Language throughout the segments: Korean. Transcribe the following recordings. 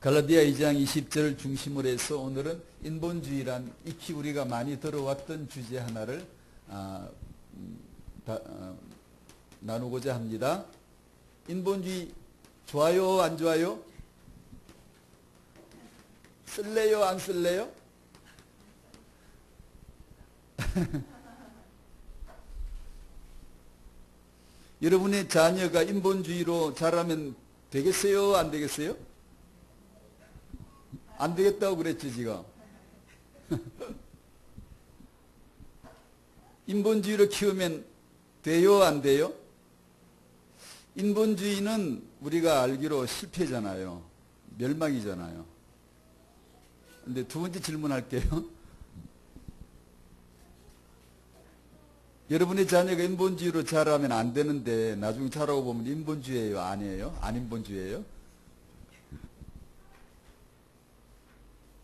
갈라디아 2장 20절 중심으로 해서 오늘은 인본주의란 익히 우리가 많이 들어왔던 주제 하나를 나누고자 합니다. 인본주의 좋아요, 안 좋아요? 쓸래요, 안 쓸래요? 여러분의 자녀가 인본주의로 자라면 되겠어요, 안 되겠어요? 안 되겠다고 그랬죠, 지금. 인본주의로 키우면 돼요, 안 돼요? 인본주의는 우리가 알기로 실패잖아요. 멸망이잖아요. 근데 두 번째 질문할게요. 여러분의 자녀가 인본주의로 자라면 안 되는데 나중에 자라고 보면 인본주의예요, 아니에요? 안 인본주의예요?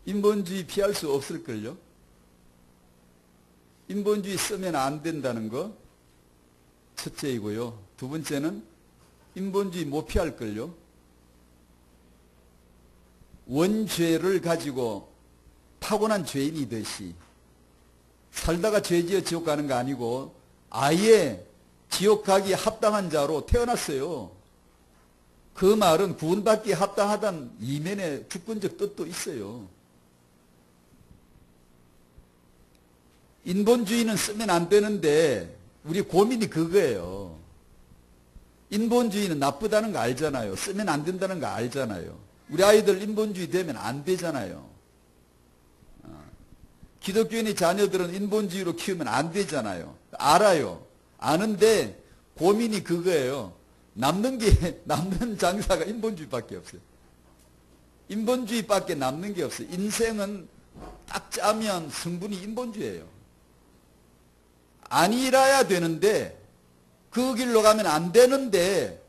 인본주의 피할 수 없을걸요? 인본주의 쓰면 안 된다는 거 첫째이고요. 두 번째는 인본주의 못 피할걸요? 원죄를 가지고 타고난 죄인이듯이 살다가 죄지어 지옥 가는 거 아니고 아예 지옥 가기 합당한 자로 태어났어요. 그 말은 구원받기에 합당하다는 이면의 주권적 뜻도 있어요. 인본주의는 쓰면 안 되는데 우리 고민이 그거예요. 인본주의는 나쁘다는 거 알잖아요. 쓰면 안 된다는 거 알잖아요. 우리 아이들 인본주의 되면 안 되잖아요. 기독교인의 자녀들은 인본주의로 키우면 안 되잖아요. 알아요. 아는데 고민이 그거예요. 남는 장사가 인본주의밖에 없어요. 인본주의밖에 남는 게 없어요. 인생은 딱 짜면 성분이 인본주의예요. 아니라야 되는데 그 길로 가면 안 되는데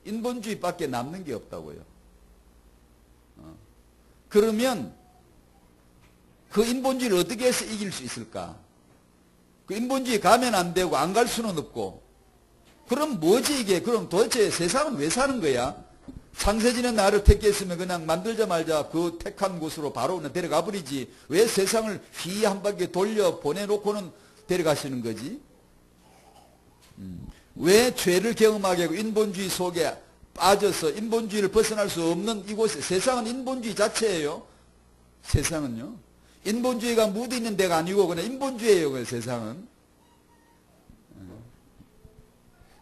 인본주의밖에 남는 게 없다고요. 그러면 그 인본주의를 어떻게 해서 이길 수 있을까? 그 인본주의 가면 안 되고 안 갈 수는 없고 그럼 뭐지 이게? 그럼 도대체 세상은 왜 사는 거야? 창세진은 나를 택했으면 그냥 만들자 말자 그 택한 곳으로 바로 데려가 버리지. 왜 세상을 휘 한 바퀴 돌려 보내놓고는 데려가시는 거지? 왜 죄를 경험하게 하고 인본주의 속에 빠져서 인본주의를 벗어날 수 없는 이곳에 세상은 인본주의 자체예요. 세상은요. 인본주의가 묻어있는 데가 아니고 그냥 인본주의예요. 그 세상은.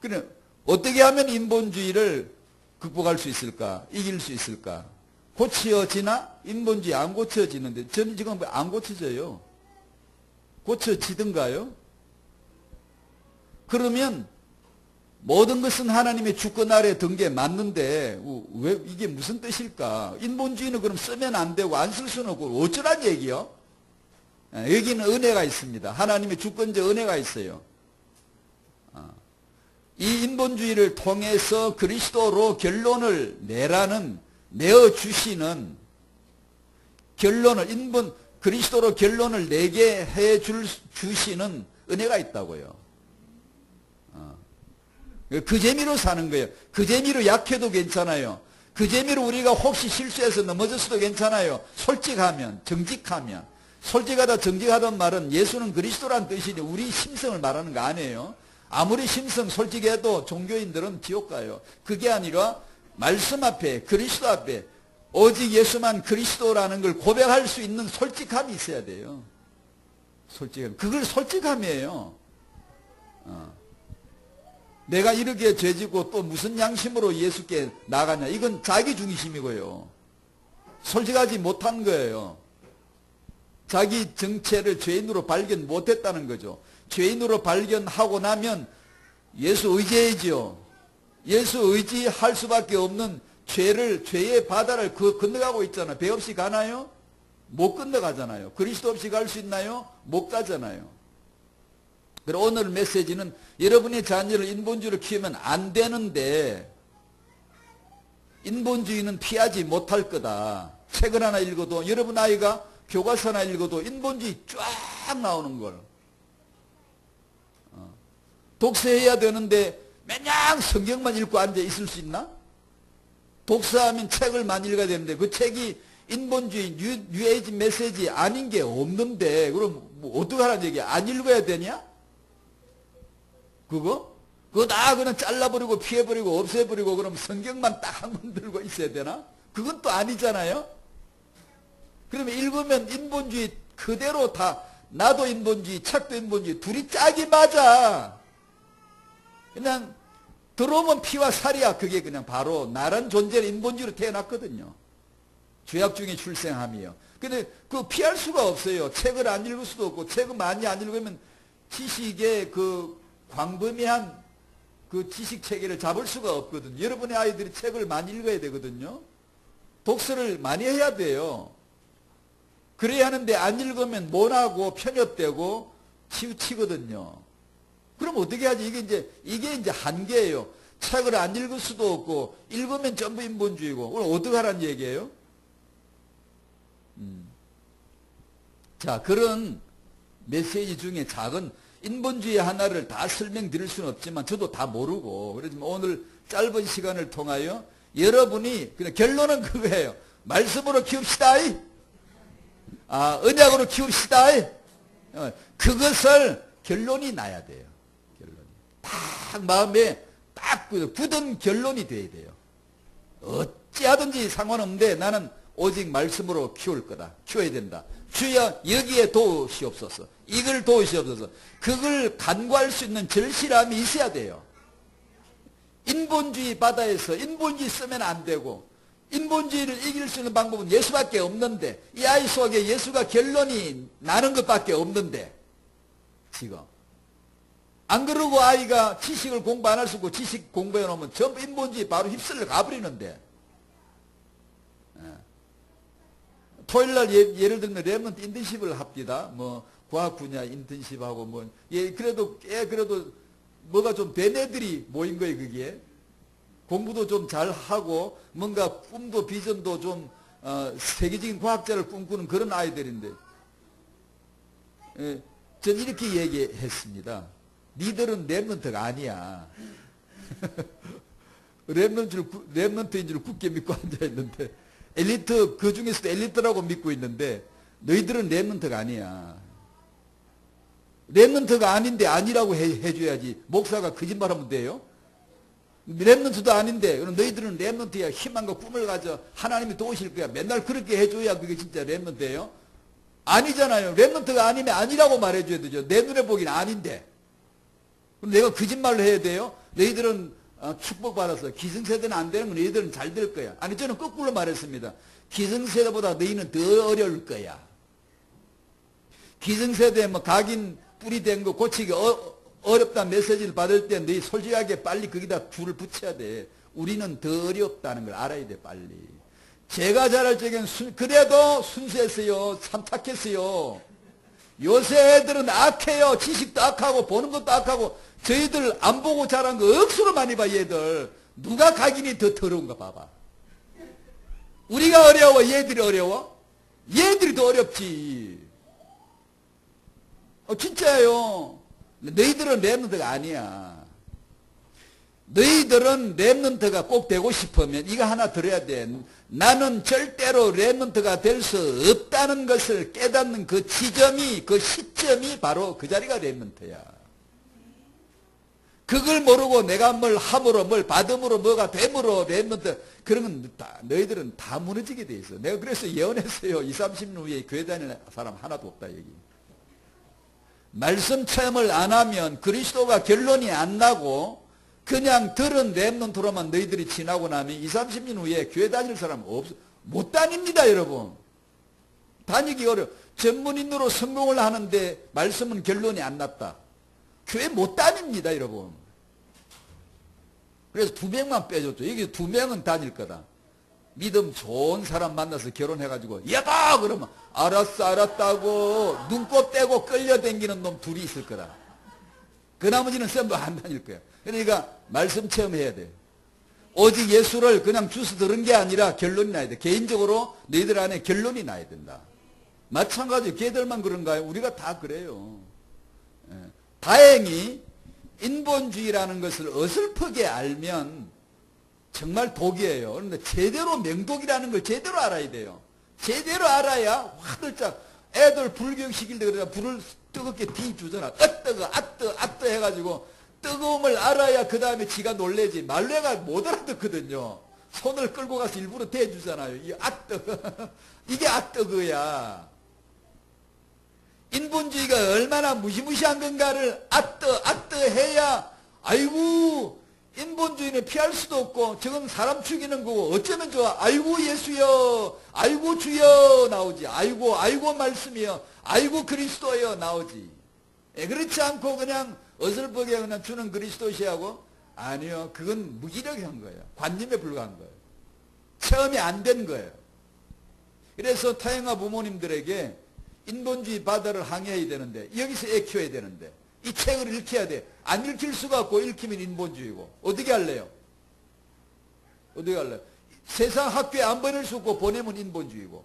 그래 어떻게 하면 인본주의를 극복할 수 있을까? 이길 수 있을까? 고쳐지나? 인본주의 안 고쳐지는데 저는 지금 안 고쳐져요. 고쳐지든가요? 그러면 모든 것은 하나님의 주권 아래 든 게 맞는데 왜 이게 무슨 뜻일까? 인본주의는 그럼 쓰면 안 되고 안 쓸 수는 없고 어쩌란 얘기요? 여기는 은혜가 있습니다. 하나님의 주권적 은혜가 있어요. 이 인본주의를 통해서 그리스도로 결론을 내어주시는 결론을 그리스도로 결론을 내게 해 주시는 은혜가 있다고요. 그 재미로 사는 거예요. 그 재미로 약해도 괜찮아요. 그 재미로 우리가 혹시 실수해서 넘어졌어도 괜찮아요. 솔직하면, 정직하면. 솔직하다, 정직하다는 말은 예수는 그리스도란 뜻이니 우리 심성을 말하는 거 아니에요. 아무리 심성 솔직해도 종교인들은 지옥 가요. 그게 아니라 말씀 앞에, 그리스도 앞에 오직 예수만 그리스도라는 걸 고백할 수 있는 솔직함이 있어야 돼요. 솔직함. 그걸 솔직함이에요. 내가 이렇게 죄지고 또 무슨 양심으로 예수께 나가냐. 이건 자기 중심이고요. 솔직하지 못한 거예요. 자기 정체를 죄인으로 발견 못했다는 거죠. 죄인으로 발견하고 나면 예수 의지해야죠. 예수 의지할 수밖에 없는 죄의 바다를 건너가고 있잖아요. 배 없이 가나요? 못 건너가잖아요. 그리스도 없이 갈 수 있나요? 못 가잖아요. 그리고 오늘 메시지는 여러분의 자녀를 인본주의로 키우면 안 되는데 인본주의는 피하지 못할 거다. 책을 하나 읽어도 여러분 아이가 교과서 하나 읽어도 인본주의 쫙 나오는 걸. 독서해야 되는데 맨날 성경만 읽고 앉아 있을 수 있나? 독서하면 책을 많이 읽어야 되는데 그 책이 인본주의, 뉴에이지 메시지 아닌 게 없는데 그럼 뭐 어떡하라는 얘기야? 안 읽어야 되냐? 그거 다 그냥 잘라버리고 피해버리고 없애버리고 그럼 성경만 딱 한 권 들고 있어야 되나? 그건 또 아니잖아요? 그러면 읽으면 인본주의 그대로 다 나도 인본주의, 책도 인본주의 둘이 짝이 맞아. 그냥 들어오면 피와 살이야. 그게 그냥 바로 나란 존재는 인본주의로 태어났거든요. 죄악 중에 출생함이요. 근데 그 피할 수가 없어요. 책을 안 읽을 수도 없고 책을 많이 안 읽으면 지식의 그 광범위한 그 지식 체계를 잡을 수가 없거든요. 여러분의 아이들이 책을 많이 읽어야 되거든요. 독서를 많이 해야 돼요. 그래야 하는데 안 읽으면 모나고 편협되고 치우치거든요. 그럼 어떻게 하지? 이게 이제 한계예요. 책을 안 읽을 수도 없고 읽으면 전부 인본주의고 그럼 어떻게 하라는 얘기예요? 자, 그런 메시지 중에 작은 인본주의 하나를 다 설명드릴 수는 없지만 저도 다 모르고 그렇지만 오늘 짧은 시간을 통하여 여러분이 그냥 결론은 그거예요. 말씀으로 키웁시다. 언약으로 키웁시다. 그것을 결론이 나야 돼요. 결론이. 딱 마음에 딱 굳은 결론이 돼야 돼요. 어찌하든지 상관없는데 나는 오직 말씀으로 키울 거다. 키워야 된다. 주여 여기에 도우시옵소서. 이걸 도우시옵소서. 그걸 간구할 수 있는 절실함이 있어야 돼요. 인본주의 바다에서 인본주의 쓰면 안 되고 인본주의를 이길 수 있는 방법은 예수밖에 없는데 이 아이 속에 예수가 결론이 나는 것밖에 없는데 지금 안 그러고 아이가 지식을 공부 안 할 수 있고 지식 공부해 놓으면 전부 인본주의 바로 휩쓸려 가버리는데 토요일날 예를 들면 랩런트 인턴십을 합니다. 뭐 과학 분야 인턴십하고 뭐 그래도 뭐가 좀 된 애들이 모인 거예요. 그게 공부도 좀 잘하고 뭔가 꿈도 비전도 좀 세계적인 과학자를 꿈꾸는 그런 아이들인데 전 이렇게 얘기했습니다. 니들은 랩런트가 아니야. 랩런트인 줄 굳게 믿고 앉아있는데 엘리트, 그 중에서도 엘리트라고 믿고 있는데 너희들은 랩런트가 아니야. 랩런트가 아닌데 아니라고 해줘야지. 목사가 거짓말하면 돼요? 랩런트도 아닌데 그럼 너희들은 랩런트야. 희망과 꿈을 가져 하나님이 도우실 거야. 맨날 그렇게 해줘야 그게 진짜 랩런트예요? 아니잖아요. 랩런트가 아니면 아니라고 말해줘야 되죠. 내 눈에 보기는 아닌데. 그럼 내가 거짓말을 해야 돼요? 너희들은 축복받아서 기성세대는 안 되는 건 너희들은 잘 될 거야. 아니 저는 거꾸로 말했습니다. 기성세대보다 너희는 더 어려울 거야. 기성세대 뭐 각인 뿌리 된 거 고치기 어렵다는 메시지를 받을 때 너희 솔직하게 빨리 거기다 줄을 붙여야 돼. 우리는 더 어렵다는 걸 알아야 돼 빨리. 제가 자랄 적엔 그래도 순수했어요. 참 착했어요. 요새 애들은 악해요. 지식도 악하고 보는 것도 악하고 저희들 안 보고 자란 거 억수로 많이 봐 얘들. 누가 각인이 더 더러운가 봐봐. 우리가 어려워 얘들이 어려워? 얘들이 더 어렵지. 진짜예요. 너희들은 랩런트가 아니야. 너희들은 랩런트가 꼭 되고 싶으면 이거 하나 들어야 돼. 나는 절대로 랩런트가 될 수 없다는 것을 깨닫는 그 지점이, 그 시점이 바로 그 자리가 랩런트야. 그걸 모르고 내가 뭘 함으로 뭘 받음으로 뭐가 됨으로 랩런트 그런 건 너희들은 다 무너지게 돼 있어. 내가 그래서 예언했어요. 20, 30년 후에 교회 다니는 사람 하나도 없다 얘기. 말씀 체험을 안 하면 그리스도가 결론이 안 나고 그냥 들은 랩런트로만 너희들이 지나고 나면 20, 30년 후에 교회 다닐 사람 못 다닙니다 여러분. 다니기 어려워. 전문인으로 성공을 하는데 말씀은 결론이 안 났다. 교회 못 다닙니다 여러분. 그래서 2명만 빼줬죠. 여기 2명은 다닐 거다. 믿음 좋은 사람 만나서 결혼해가지고 여보 그러면 알았어 알았다고 눈곱 떼고 끌려다니는 놈 둘이 있을 거다. 그 나머지는 전부 안 다닐 거야. 그러니까 말씀 체험해야 돼. 오직 예수를 그냥 주워 들은 게 아니라 결론이 나야 돼. 개인적으로 너희들 안에 결론이 나야 된다. 마찬가지로 걔들만 그런가요? 우리가 다 그래요. 다행히 인본주의라는 것을 어설프게 알면 정말 독이에요. 그런데 제대로 명독이라는 걸 제대로 알아야 돼요. 제대로 알아야 화들짝 애들 불경시킬 때 그러다 불을 뜨겁게 뒤주잖아. 뜨거 아뜨 해가지고 뜨거움을 알아야 그 다음에 지가 놀래지. 말레가 못 알아듣거든요. 손을 끌고 가서 일부러 대주잖아요. 이 아뜨 이게 아뜨거야. 인본주의가 얼마나 무시무시한 건가를 아뜨 해야 아이고 인본주의는 피할 수도 없고 저건 사람 죽이는 거고 어쩌면 좋아. 아이고 예수여 아이고 주여 나오지. 아이고 말씀이여 아이고 그리스도여 나오지. 그렇지 않고 그냥 어설프게 그냥 주는 그리스도시하고 아니요. 그건 무기력한 거예요. 관념에 불과한 거예요. 체험이 안 된 거예요. 그래서 타영아 부모님들에게 인본주의 바다를 항해해야 되는데 여기서 애 키워야 되는데 이 책을 읽혀야 돼. 안 읽힐 수가 없고 읽히면 인본주의고. 어떻게 할래요? 어떻게 할래요? 세상 학교에 안 보낼 수 없고 보내면 인본주의고.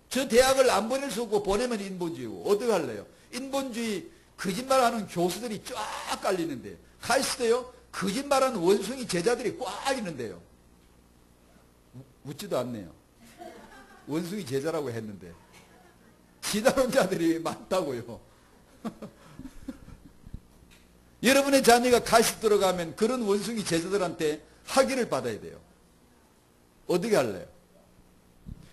저 대학을 안 보낼 수 없고 보내면 인본주의고. 어떻게 할래요? 인본주의 거짓말하는 교수들이 쫙 깔리는데 가있어요? 거짓말하는 원숭이 제자들이 꽉 있는데요. 웃지도 않네요. 원숭이 제자라고 했는데 지다론 자들이 많다고요. 여러분의 자녀가 가시 들어가면 그런 원숭이 제자들한테 학위를 받아야 돼요. 어떻게 할래요?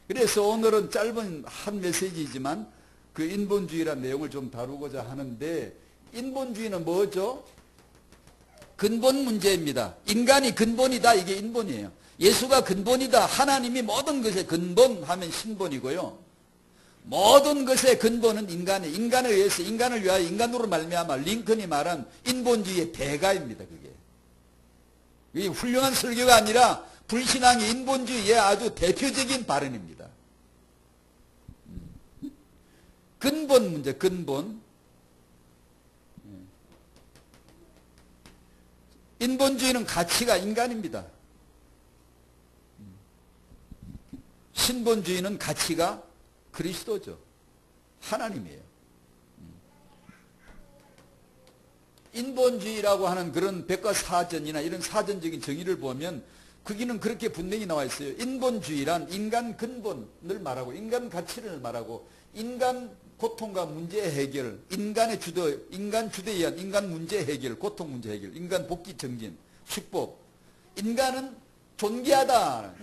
그래서 오늘은 짧은 한 메시지이지만 그 인본주의라는 내용을 좀 다루고자 하는데 인본주의는 뭐죠? 근본 문제입니다. 인간이 근본이다. 이게 인본이에요. 예수가 근본이다. 하나님이 모든 것의 근본하면 신본이고요. 모든 것의 근본은 인간에 의해서 인간을 위하여 인간으로 말미암아 링컨이 말한 인본주의의 대가입니다. 그게 훌륭한 설교가 아니라 불신앙의 인본주의의 아주 대표적인 발언입니다. 근본 문제, 근본. 인본주의는 가치가 인간입니다. 신본주의는 가치가 그리스도죠. 하나님이에요. 인본주의라고 하는 그런 백과사전이나 이런 사전적인 정의를 보면 거기는 그렇게 분명히 나와 있어요. 인본주의란 인간 근본을 말하고 인간 가치를 말하고 인간 고통과 문제 해결, 인간의 주도, 인간 주도에 의한 인간 문제 해결, 고통 문제 해결, 인간 복귀 정진, 축복. 인간은 존귀하다.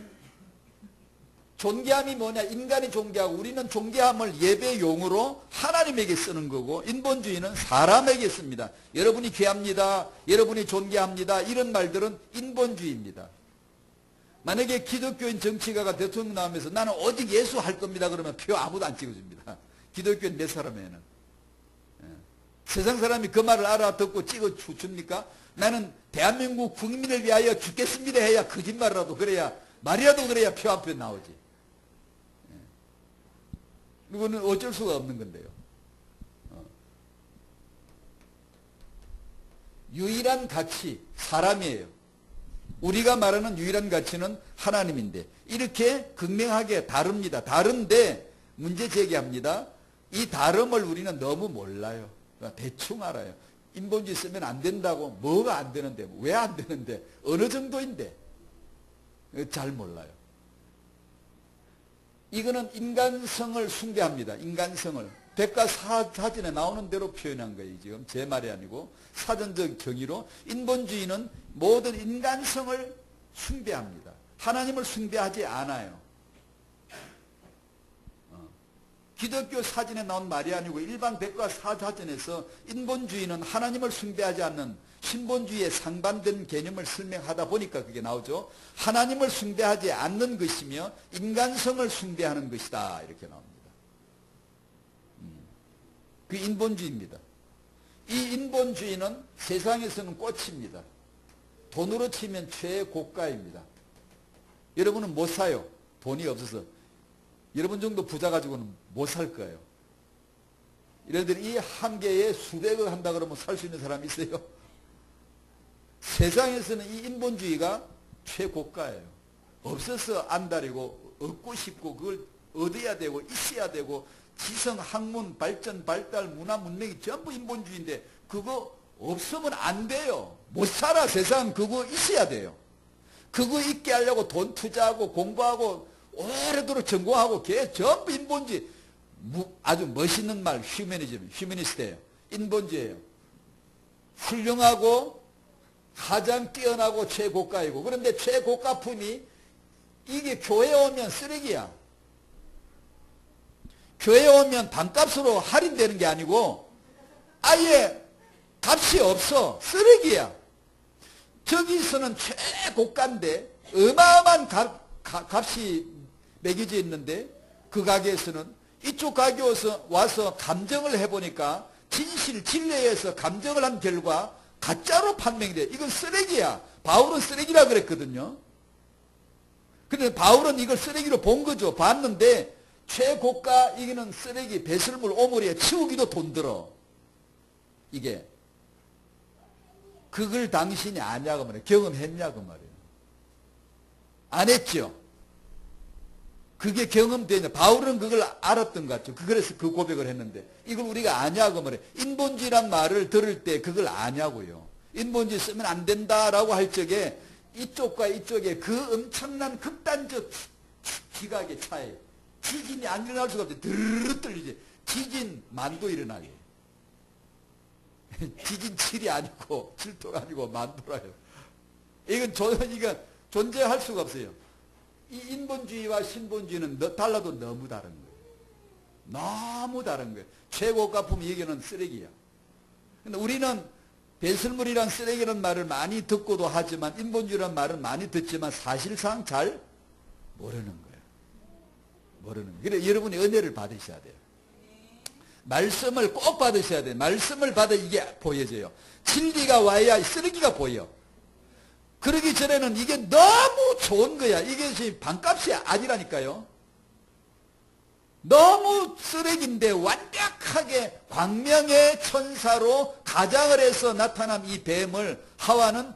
존귀함이 뭐냐? 인간이 존귀하고 우리는 존귀함을 예배용으로 하나님에게 쓰는 거고 인본주의는 사람에게 씁니다. 여러분이 귀합니다. 여러분이 존귀합니다. 이런 말들은 인본주의입니다. 만약에 기독교인 정치가가 대통령 나오면서 나는 오직 예수 할 겁니다. 그러면 표 아무도 안 찍어줍니다. 기독교인 몇 사람에는. 세상 사람이 그 말을 알아듣고 찍어줍니까? 나는 대한민국 국민을 위하여 죽겠습니다 해야 거짓말이라도 그래야 말이라도 그래야 표 한 표 나오지. 이거는 어쩔 수가 없는 건데요. 유일한 가치, 사람이에요. 우리가 말하는 유일한 가치는 하나님인데 이렇게 극명하게 다릅니다. 다른데 문제 제기합니다. 이 다름을 우리는 너무 몰라요. 대충 알아요. 인본주의 쓰면 안 된다고 뭐가 안 되는데 왜 안 되는데 어느 정도인데 잘 몰라요. 이거는 인간성을 숭배합니다. 인간성을. 백과사전에 나오는 대로 표현한 거예요. 지금 제 말이 아니고 사전적 정의로 인본주의는 모든 인간성을 숭배합니다. 하나님을 숭배하지 않아요. 기독교 사전에 나온 말이 아니고 일반 백과사전에서 인본주의는 하나님을 숭배하지 않는 신본주의의 상반된 개념을 설명하다 보니까 그게 나오죠. 하나님을 숭배하지 않는 것이며 인간성을 숭배하는 것이다. 이렇게 나옵니다. 그 인본주의입니다. 이 인본주의는 세상에서는 꽃입니다. 돈으로 치면 최고가입니다. 여러분은 못 사요. 돈이 없어서. 여러분 정도 부자 가지고는 못 살 거예요. 이래들 이 한 개에 수백억 한다 그러면 살 수 있는 사람이 있어요? 세상에서는 이 인본주의가 최고가예요. 없어서 안달이고 얻고 싶고 그걸 얻어야 되고 있어야 되고 지성, 학문, 발전, 발달, 문화, 문명이 전부 인본주의인데 그거 없으면 안 돼요. 못 살아. 세상 그거 있어야 돼요. 그거 있게 하려고 돈 투자하고 공부하고 오래도록 전공하고 걔 전부 인본주의. 아주 멋있는 말 휴머니즘, 휴머니스트예요. 인본주의예요. 훌륭하고 가장 뛰어나고 최고가이고, 그런데 최고가품이 이게 교회에 오면 쓰레기야. 교회에 오면 반값으로 할인되는 게 아니고 아예 값이 없어. 쓰레기야. 저기서는 최고가인데 어마어마한 값이 매겨져 있는데 그 가게에서는 이쪽 가게 와서 감정을 해보니까 진실에서 감정을 한 결과 가짜로 판명이 돼. 이건 쓰레기야. 바울은 쓰레기라 그랬거든요. 그런데 바울은 이걸 쓰레기로 본 거죠. 봤는데 최고가 이기는 쓰레기, 배설물, 오물에 치우기도 돈 들어. 이게. 그걸 당신이 아냐고 말이에요. 경험했냐고 말이에요. 안 했죠. 그게 경험되냐. 바울은 그걸 알았던 것 같죠. 그래서 그 고백을 했는데 이걸 우리가 아냐고 말이에요. 인본주의란 말을 들을 때 그걸 아냐고요. 인본주의 쓰면 안 된다라고 할 적에 이쪽과 이쪽에 그 엄청난 극단적 기각의 차이. 지진이 안 일어날 수가 없지. 드르르 떨리지. 지진 만도 일어나게. 지진 7이 아니고 7도가 아니고 만도라요. 이건 존재할 수가 없어요. 이 인본주의와 신본주의는 달라도 너무 다른 거예요. 너무 다른 거예요. 최고가품 얘기는 쓰레기야. 근데 우리는 배설물이란 쓰레기라는 말을 많이 듣고도 하지만 인본주의라는 말은 많이 듣지만 사실상 잘 모르는 거예요. 모르는 거예요. 그래 여러분이 은혜를 받으셔야 돼요. 말씀을 꼭 받으셔야 돼요. 말씀을 받아 이게 보여져요. 진리가 와야 쓰레기가 보여. 그러기 전에는 이게 너무 좋은 거야. 이게 반값이 아니라니까요. 너무 쓰레기인데 완벽하게 광명의 천사로 가장을 해서 나타난 이 뱀을 하와는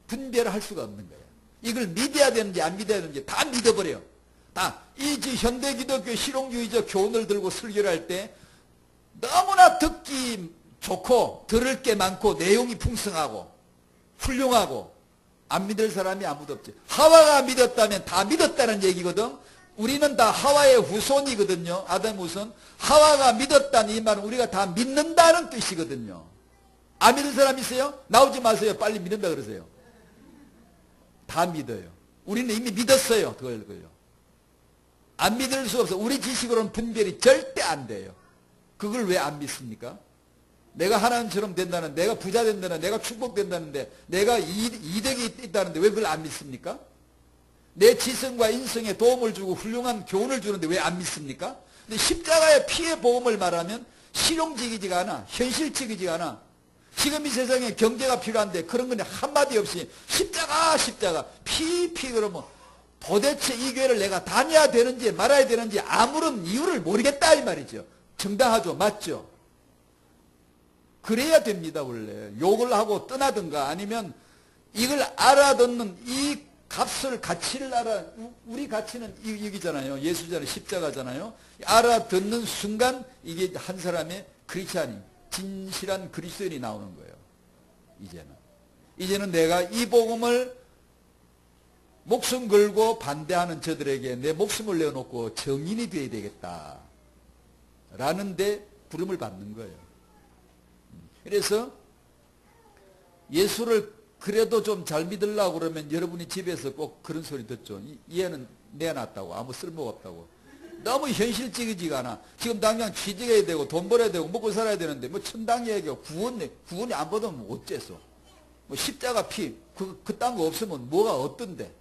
분별할 수가 없는 거예요. 이걸 믿어야 되는지 안 믿어야 되는지 다 믿어버려요. 이 현대 기독교 실용주의적 교훈을 들고 설교를 할 때 너무나 듣기 좋고 들을 게 많고 내용이 풍성하고 훌륭하고 안 믿을 사람이 아무도 없지. 하와가 믿었다면 다 믿었다는 얘기거든. 우리는 다 하와의 후손이거든요. 아담 후손. 하와가 믿었다는 이 말은 우리가 다 믿는다는 뜻이거든요. 안 믿는 사람 있어요? 나오지 마세요. 빨리 믿는다 그러세요. 다 믿어요. 우리는 이미 믿었어요. 그걸요. 안 믿을 수 없어. 우리 지식으로는 분별이 절대 안 돼요. 그걸 왜 안 믿습니까? 내가 하나님처럼 된다는, 내가 부자 된다는, 내가 축복된다는데, 내가 이득이 있다는데 왜 그걸 안 믿습니까? 내 지성과 인성에 도움을 주고 훌륭한 교훈을 주는데 왜 안 믿습니까? 근데 십자가의 피의 복음을 말하면 실용적이지가 않아. 현실적이지가 않아. 지금 이 세상에 경제가 필요한데 그런 건 한마디 없이 십자가 피 그러면 도대체 이 교회를 내가 다녀야 되는지 말아야 되는지 아무런 이유를 모르겠다 이 말이죠. 정당하죠. 맞죠? 그래야 됩니다. 원래 욕을 하고 떠나든가 아니면 이걸 알아듣는 이 값을 가치를 우리 가치는 여기잖아요. 예수잖아요. 십자가잖아요. 알아듣는 순간 이게 한 사람의 크리스찬이 진실한 그리스도인이 나오는 거예요. 이제는 내가 이 복음을 목숨 걸고 반대하는 저들에게 내 목숨을 내어놓고 정인이 되어야 되겠다 라는 데 부름을 받는 거예요. 그래서 예수를 그래도 좀 잘 믿으려고 그러면 여러분이 집에서 꼭 그런 소리 듣죠. 이 애는 내놨다고 아무 쓸모가 없다고. 너무 현실적이지가 않아. 지금 당장 취직해야 되고 돈 벌어야 되고 먹고 살아야 되는데 뭐 천당 얘기가 구원이 안 받으면 어째서. 뭐 십자가 피 그딴 거 없으면 뭐가 어떤데.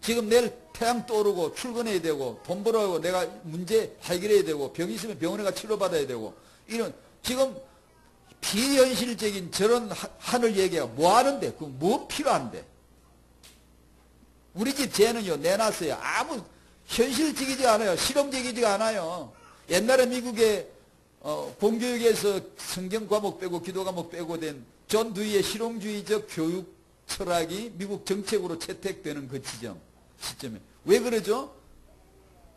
지금 내일 태양 떠오르고 출근해야 되고 돈 벌어야 내가 문제 해결해야 되고 병 있으면 병원에 가 치료받아야 되고 이런 지금 비현실적인 저런 하늘 얘기가 뭐 하는데 그 뭐 필요한데. 우리 집 쟤는요 내놨어요. 아무 현실적이지 않아요. 실용적이지가 않아요. 옛날에 미국의 공교육에서 성경 과목 빼고 기도 과목 빼고 된 존 두이의 실용주의적 교육 철학이 미국 정책으로 채택되는 그 시점에 왜 그러죠?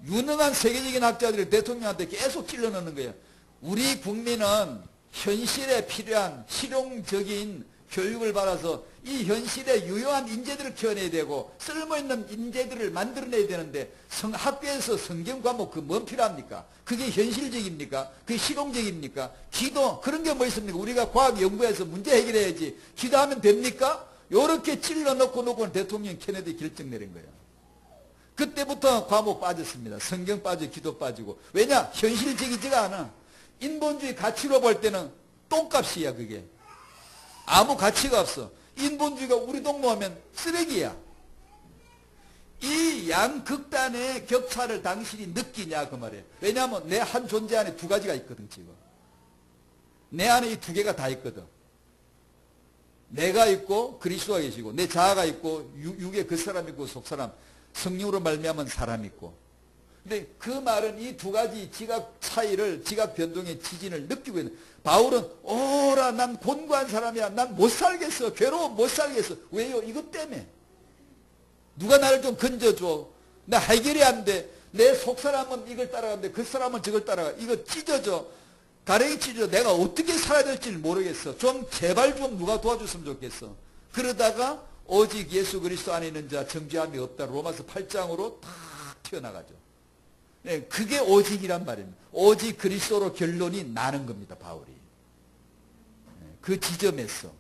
유능한 세계적인 학자들이 대통령한테 계속 찔러넣는 거예요. 우리 국민은 현실에 필요한 실용적인 교육을 받아서 이 현실에 유효한 인재들을 키워내야 되고 쓸모있는 인재들을 만들어내야 되는데 학교에서 성경 과목 그 뭐 필요합니까? 그게 현실적입니까? 그게 실용적입니까? 기도 그런 게 뭐 있습니까? 우리가 과학 연구해서 문제 해결해야지 기도하면 됩니까? 요렇게 찔러 놓고는 대통령 케네디 결정 내린 거예요. 그때부터 과목 빠졌습니다. 성경 빠지고 기도 빠지고. 왜냐? 현실적이지가 않아. 인본주의 가치로 볼 때는 똥값이야 그게. 아무 가치가 없어. 인본주의가 우리 동무하면 쓰레기야. 이 양극단의 격차를 당신이 느끼냐 그 말이에요. 왜냐하면 내 한 존재 안에 두 가지가 있거든 지금. 내 안에 이 두 개가 다 있거든. 내가 있고 그리스도가 계시고 내 자아가 있고 육의 그 사람 있고 속사람 성령으로 말미암은 사람 있고. 근데 그 말은 이 두 가지 지각 차이를 지각 변동의 지진을 느끼고 있는. 바울은 오라 난 곤고한 사람이야. 난 못 살겠어. 괴로워 못 살겠어. 왜요? 이것 때문에. 누가 나를 좀 건져줘. 나 해결이 안 돼. 내 속사람은 이걸 따라가는데 그 사람은 저걸 따라가. 이거 찢어져. 가랭이 찢어져. 내가 어떻게 살아야 될지 모르겠어. 좀 제발 좀 누가 도와줬으면 좋겠어. 그러다가 오직 예수 그리스도 안에 있는 자 정죄함이 없다. 로마서 8장으로 탁 튀어나가죠. 네, 그게 오직이란 말입니다. 오직 그리스도로 결론이 나는 겁니다. 바울이. 그 지점에서.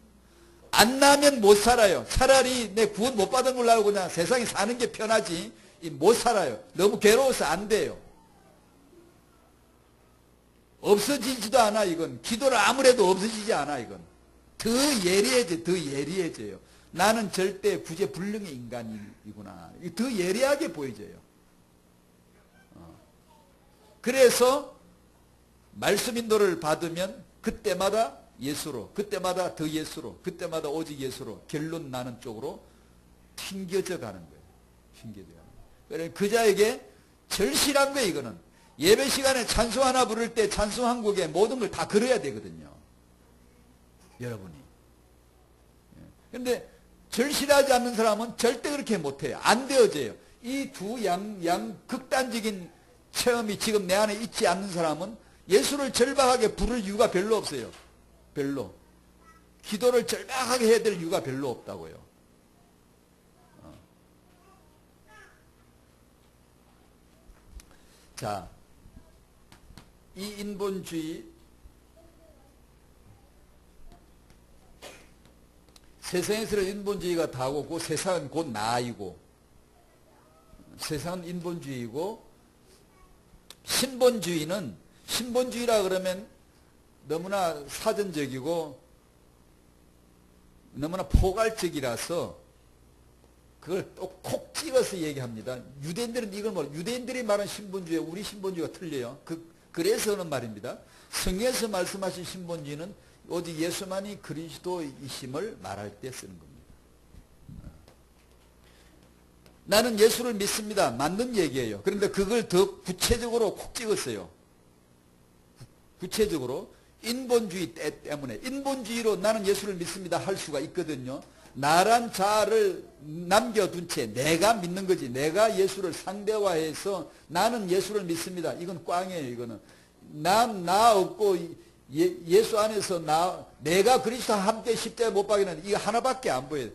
안 나면 못 살아요. 차라리 내 구원 못 받은 걸로 알고 그냥 세상에 사는 게 편하지 못 살아요. 너무 괴로워서 안 돼요. 없어지지도 않아 이건. 기도를 아무래도 없어지지 않아 이건. 더 예리해져. 더 예리해져요. 나는 절대 구제불능의 인간이구나. 더 예리하게 보여져요. 그래서 말씀 인도를 받으면 그때마다 예수로, 그때마다 더 예수로, 그때마다 오직 예수로 결론 나는 쪽으로 튕겨져 가는 거예요. 튕겨져 가는 거예요. 그러니까 그 자에게 절실한 거예요. 이거는. 예배 시간에 찬송 하나 부를 때 찬송 한 곡에 모든 걸 다 걸어야 되거든요. 여러분이. 그런데 절실하지 않는 사람은 절대 그렇게 못해요. 안 되어져요. 이 두 양 극단적인 체험이 지금 내 안에 있지 않는 사람은 예수를 절박하게 부를 이유가 별로 없어요. 별로. 기도를 절박하게 해야 될 이유가 별로 없다고요. 자, 이 인본주의 세상에서는 인본주의가 다고 그 세상은 곧 나이고 세상은 인본주의이고 신본주의라 그러면 너무나 사전적이고 너무나 포괄적이라서 그걸 또 콕 찍어서 얘기합니다. 유대인들은 이걸 모르. 유대인들이 말하는 신본주의 우리 신본주의가 틀려요. 그래서는 말입니다. 성경에서 말씀하신 신본주의는 오직 예수만이 그리스도이심을 말할 때 쓰는 겁니다. 나는 예수를 믿습니다. 맞는 얘기예요. 그런데 그걸 더 구체적으로 콕 찍었어요. 구체적으로 인본주의 때문에 인본주의로 나는 예수를 믿습니다 할 수가 있거든요. 나란 자아를 남겨둔 채 내가 믿는 거지. 내가 예수를 상대화해서 나는 예수를 믿습니다. 이건 꽝이에요. 이거는 나 없고 예수 안에서 내가 그리스도와 함께 십자가에 못 박이는 이거 하나밖에 안 보여요.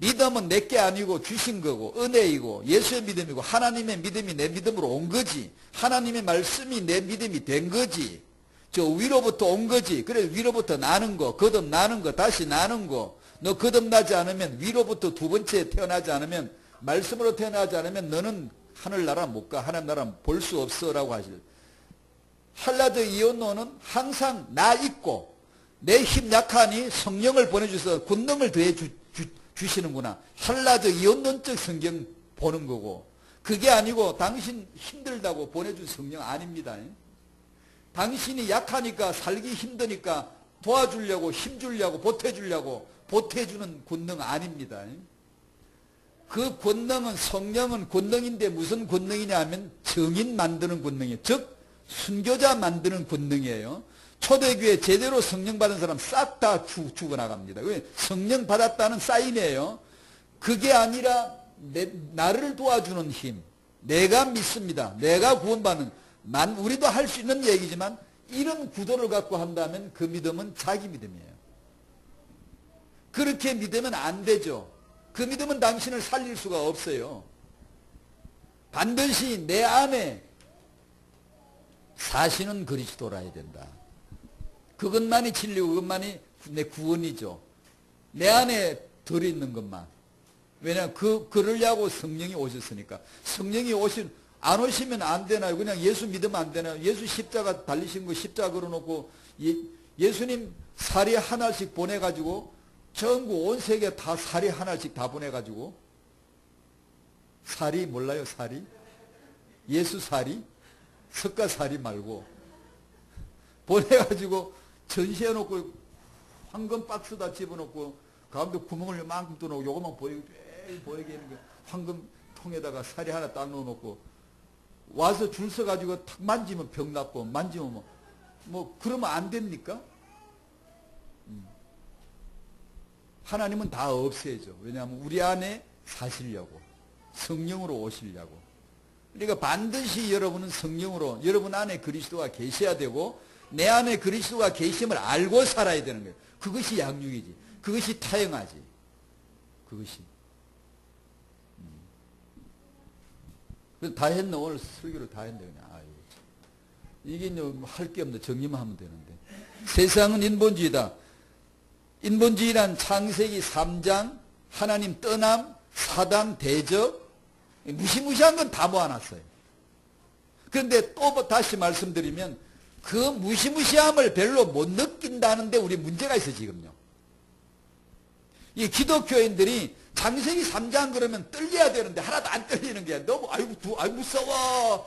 믿음은 내게 아니고 주신 거고 은혜이고 예수의 믿음이고 하나님의 믿음이 내 믿음으로 온 거지. 하나님의 말씀이 내 믿음이 된 거지. 저 위로부터 온 거지. 그래 위로부터 나는 거 거듭나는 거 다시 나는 거. 너 거듭나지 않으면 위로부터 두 번째 태어나지 않으면 말씀으로 태어나지 않으면 너는 하늘나라 못 가. 하늘나라 볼 수 없어 라고 하실. 할라드 이온노는 항상 나 있고 내 힘 약하니 성령을 보내주셔서 권능을 더해 주시는구나. 할라드 이온론적 성경 보는 거고 그게 아니고 당신 힘들다고 보내준 성령 아닙니다. 당신이 약하니까 살기 힘드니까 도와주려고 힘주려고 보태주려고 보태주는 권능 아닙니다. 그 권능은 성령은 권능인데 무슨 권능이냐 하면 증인 만드는 권능이에요. 즉 순교자 만드는 권능이에요. 초대교회 제대로 성령 받은 사람 싹 다 죽어나갑니다. 성령 받았다는 사인이에요. 그게 아니라 나를 도와주는 힘. 내가 믿습니다. 내가 구원받는 우리도 할 수 있는 얘기지만 이런 구도를 갖고 한다면 그 믿음은 자기 믿음이에요. 그렇게 믿으면 안 되죠. 그 믿음은 당신을 살릴 수가 없어요. 반드시 내 안에 사시는 그리스도라야 된다. 그것만이 진리고 그것만이 내 구원이죠. 내 안에 들어있는 것만. 왜냐하면 그러려고 성령이 오셨으니까. 성령이 안 오시면 안 되나요? 그냥 예수 믿으면 안 되나요? 예수 십자가 달리신 거 십자가 걸어놓고 예수님 사리 하나씩 보내가지고 전국 온 세계 다 사리 하나씩 다 보내가지고 사리 몰라요? 사리? 예수 사리? 석가사리 말고 보내가지고 전시해놓고 황금 박스다 집어넣고 가운데 구멍을 요만큼 뚫어놓고 요것만 보이게 하는 게 황금 통에다가 사리 하나 딱 넣어놓고 와서 줄 서가지고 탁 만지면 병 낫고 만지면 뭐 그러면 안 됩니까? 하나님은 다 없애죠. 왜냐하면 우리 안에 사시려고 성령으로 오시려고. 그러니까 반드시 여러분은 성령으로 여러분 안에 그리스도가 계셔야 되고 내 안에 그리스도가 계심을 알고 살아야 되는 거예요. 그것이 양육이지. 그것이 타영하지. 그것이. 그래서 다 했네. 오늘 설교를 다 했네. 그냥. 아유, 이게 할 게 없네. 정리만 하면 되는데. 세상은 인본주의다. 인본주의란 창세기 3장 하나님 떠남, 사단 대적, 무시무시한 건 다 모아놨어요. 그런데 또 다시 말씀드리면 그 무시무시함을 별로 못 느낀다는데 우리 문제가 있어 지금요. 이 기독교인들이 창세기 3장 그러면 떨려야 되는데 하나도 안 떨리는 거야. 너무 아이고 무서워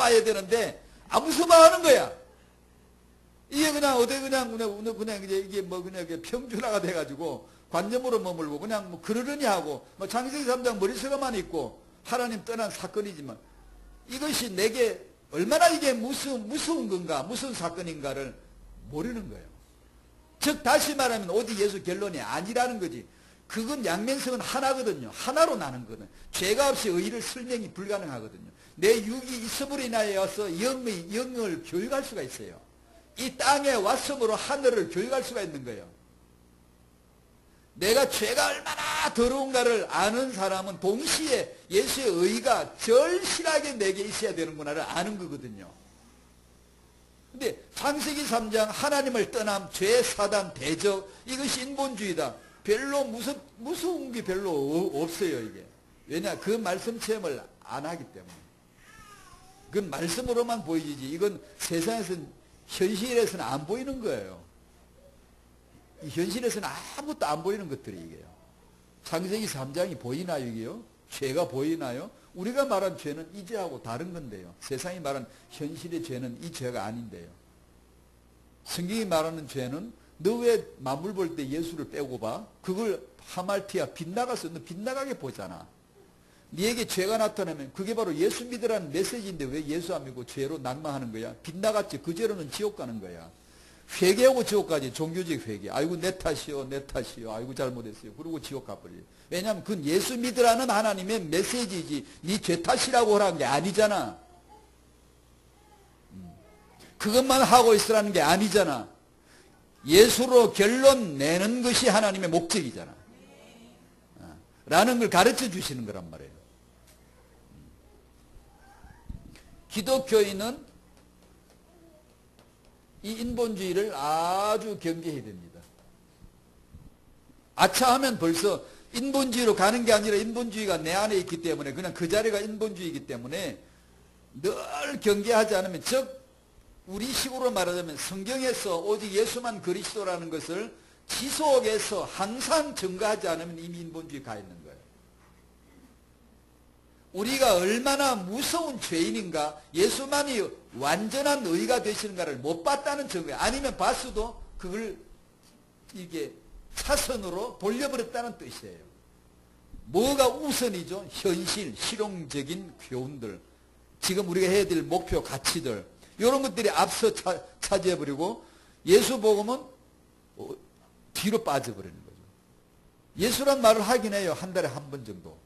해야 되는데 안 무서워 하는 거야. 이게 그냥 어디 그냥 이게 뭐 그냥 평준화가 돼가지고 관념으로 머물고 그냥 뭐 그러려니 하고 뭐 창세기 3장 머릿속에만 있고 하나님 떠난 사건이지만 이것이 내게 얼마나 이게 무서운 건가 무서운 사건인가를 모르는 거예요. 즉 다시 말하면 오직 예수 결론이 아니라는 거지. 그건 양면성은 하나거든요. 하나로 나는 거는 죄가 없이 의를 설명이 불가능하거든요. 내 육이 있음으로 인하여서 영을 교육할 수가 있어요. 이 땅에 왔음으로 하늘을 교육할 수가 있는 거예요. 내가 죄가 얼마나 더러운가를 아는 사람은 동시에 예수의 의가 절실하게 내게 있어야 되는구나를 아는 거거든요. 근데 창세기 3장 하나님을 떠남 죄, 사단, 대적 이것이 인본주의다. 별로 무서운 게 별로 없어요 이게. 왜냐 그 말씀 체험을 안 하기 때문에. 그건 말씀으로만 보이지 이건 세상에서는 현실에서는 안 보이는 거예요. 이 현실에서는 아무것도 안 보이는 것들이 이게요. 창세기 3장이 보이나요 이게요? 죄가 보이나요? 우리가 말한 죄는 이 죄하고 다른 건데요. 세상이 말한 현실의 죄는 이 죄가 아닌데요. 성경이 말하는 죄는 너 왜 만물 볼 때 예수를 빼고 봐? 그걸 하말티야 빗나가서 너 빗나가게 보잖아. 네에게 죄가 나타나면 그게 바로 예수 믿으라는 메시지인데 왜 예수 안 믿고 죄로 낙망하는 거야? 빗나갔지. 그 죄로는 지옥 가는 거야. 회개하고 지옥 가지. 종교적 회개. 아이고 내 탓이요. 아이고 잘못했어요. 그러고 지옥 가버려. 왜냐하면 그건 예수 믿으라는 하나님의 메시지지 네 죄 탓이라고 하라는 게 아니잖아. 그것만 하고 있으라는 게 아니잖아. 예수로 결론 내는 것이 하나님의 목적이잖아. 라는 걸 가르쳐 주시는 거란 말이에요. 기독교인은 이 인본주의를 아주 경계해야 됩니다. 아차하면 벌써 인본주의로 가는 게 아니라 인본주의가 내 안에 있기 때문에 그냥 그 자리가 인본주의이기 때문에 늘 경계하지 않으면 즉 우리 식으로 말하자면 성경에서 오직 예수만 그리스도라는 것을 지속해서 항상 증거하지 않으면 이미 인본주의 가 있는 거예요. 우리가 얼마나 무서운 죄인인가 예수만이 완전한 의가 되시는가를 못 봤다는 증거예요. 아니면 봤어도 그걸 이게 차선으로 돌려버렸다는 뜻이에요. 뭐가 우선이죠? 현실, 실용적인 교훈들 지금 우리가 해야 될 목표, 가치들 이런 것들이 앞서 차지해버리고 예수 복음은 뒤로 빠져버리는 거죠. 예수란 말을 하긴 해요. 한 달에 한 번 정도.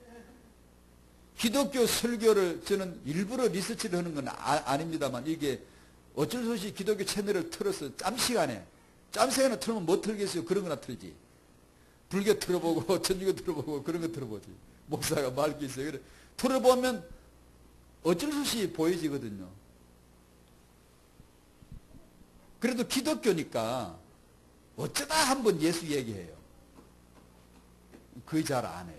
기독교 설교를 저는 일부러 리서치를 하는 건 아닙니다만 이게 어쩔 수 없이 기독교 채널을 틀어서 짬 시간에 틀면 뭐 틀겠어요. 그런 거나 틀지. 불교 들어보고 천주교 들어보고 그런 거 들어보지. 목사가 말게 있어요. 그래 들어보면 어쩔 수 없이 보여지거든요. 그래도 기독교니까 어쩌다 한번 예수 얘기해요. 거의 잘 안 해요.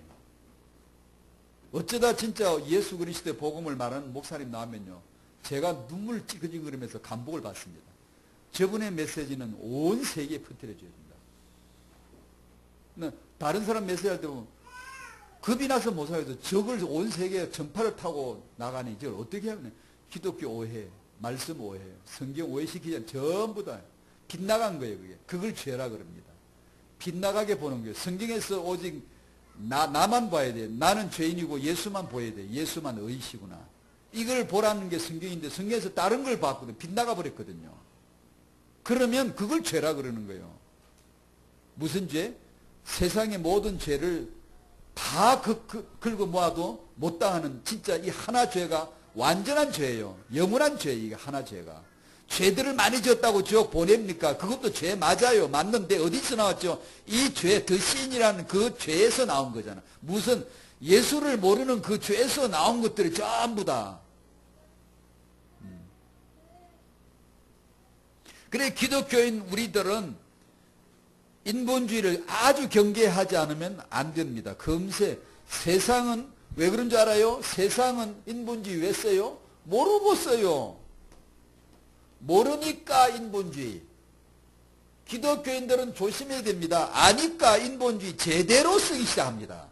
어쩌다 진짜 예수 그리스도의 복음을 말하는 목사님 나오면요. 제가 눈물 찌그지그러면서 감복을 받습니다. 저분의 메시지는 온 세계에 퍼뜨려줘야 된다. 다른 사람 메시지 할 때 보면 겁이 나서 못 살아서 저걸 온 세계에 전파를 타고 나가니 이걸 어떻게 하면 기독교 오해, 말씀 오해, 성경 오해시키지 않는 전부 다 빗나간 거예요. 그걸 죄라 그럽니다. 빗나가게 보는 거예요. 성경에서 오직 나만 봐야 돼. 나는 죄인이고 예수만 보여야 돼. 예수만 의시구나. 이걸 보라는 게 성경인데 성경에서 다른 걸 봤거든. 빗나가 버렸거든요. 그러면 그걸 죄라 그러는 거예요. 무슨 죄? 세상의 모든 죄를 다 긁어 모아도 못 당하는 진짜 이 하나 죄가 완전한 죄예요. 영원한 죄예요. 이게 하나 죄가. 죄들을 많이 지었다고 지옥 보냅니까? 그것도 죄 맞아요. 맞는데 어디서 나왔죠? 이 죄, 더 신이라는 그 죄에서 나온 거잖아. 무슨 예수를 모르는 그 죄에서 나온 것들이 전부 다. 그래 기독교인 우리들은 인본주의를 아주 경계하지 않으면 안 됩니다. 금세 세상은 왜 그런 줄 알아요? 세상은 인본주의 왜 써요? 모르고 써요. 모르니까 인본주의. 기독교인들은 조심해야 됩니다. 아니까 인본주의 제대로 쓰기 시작합니다.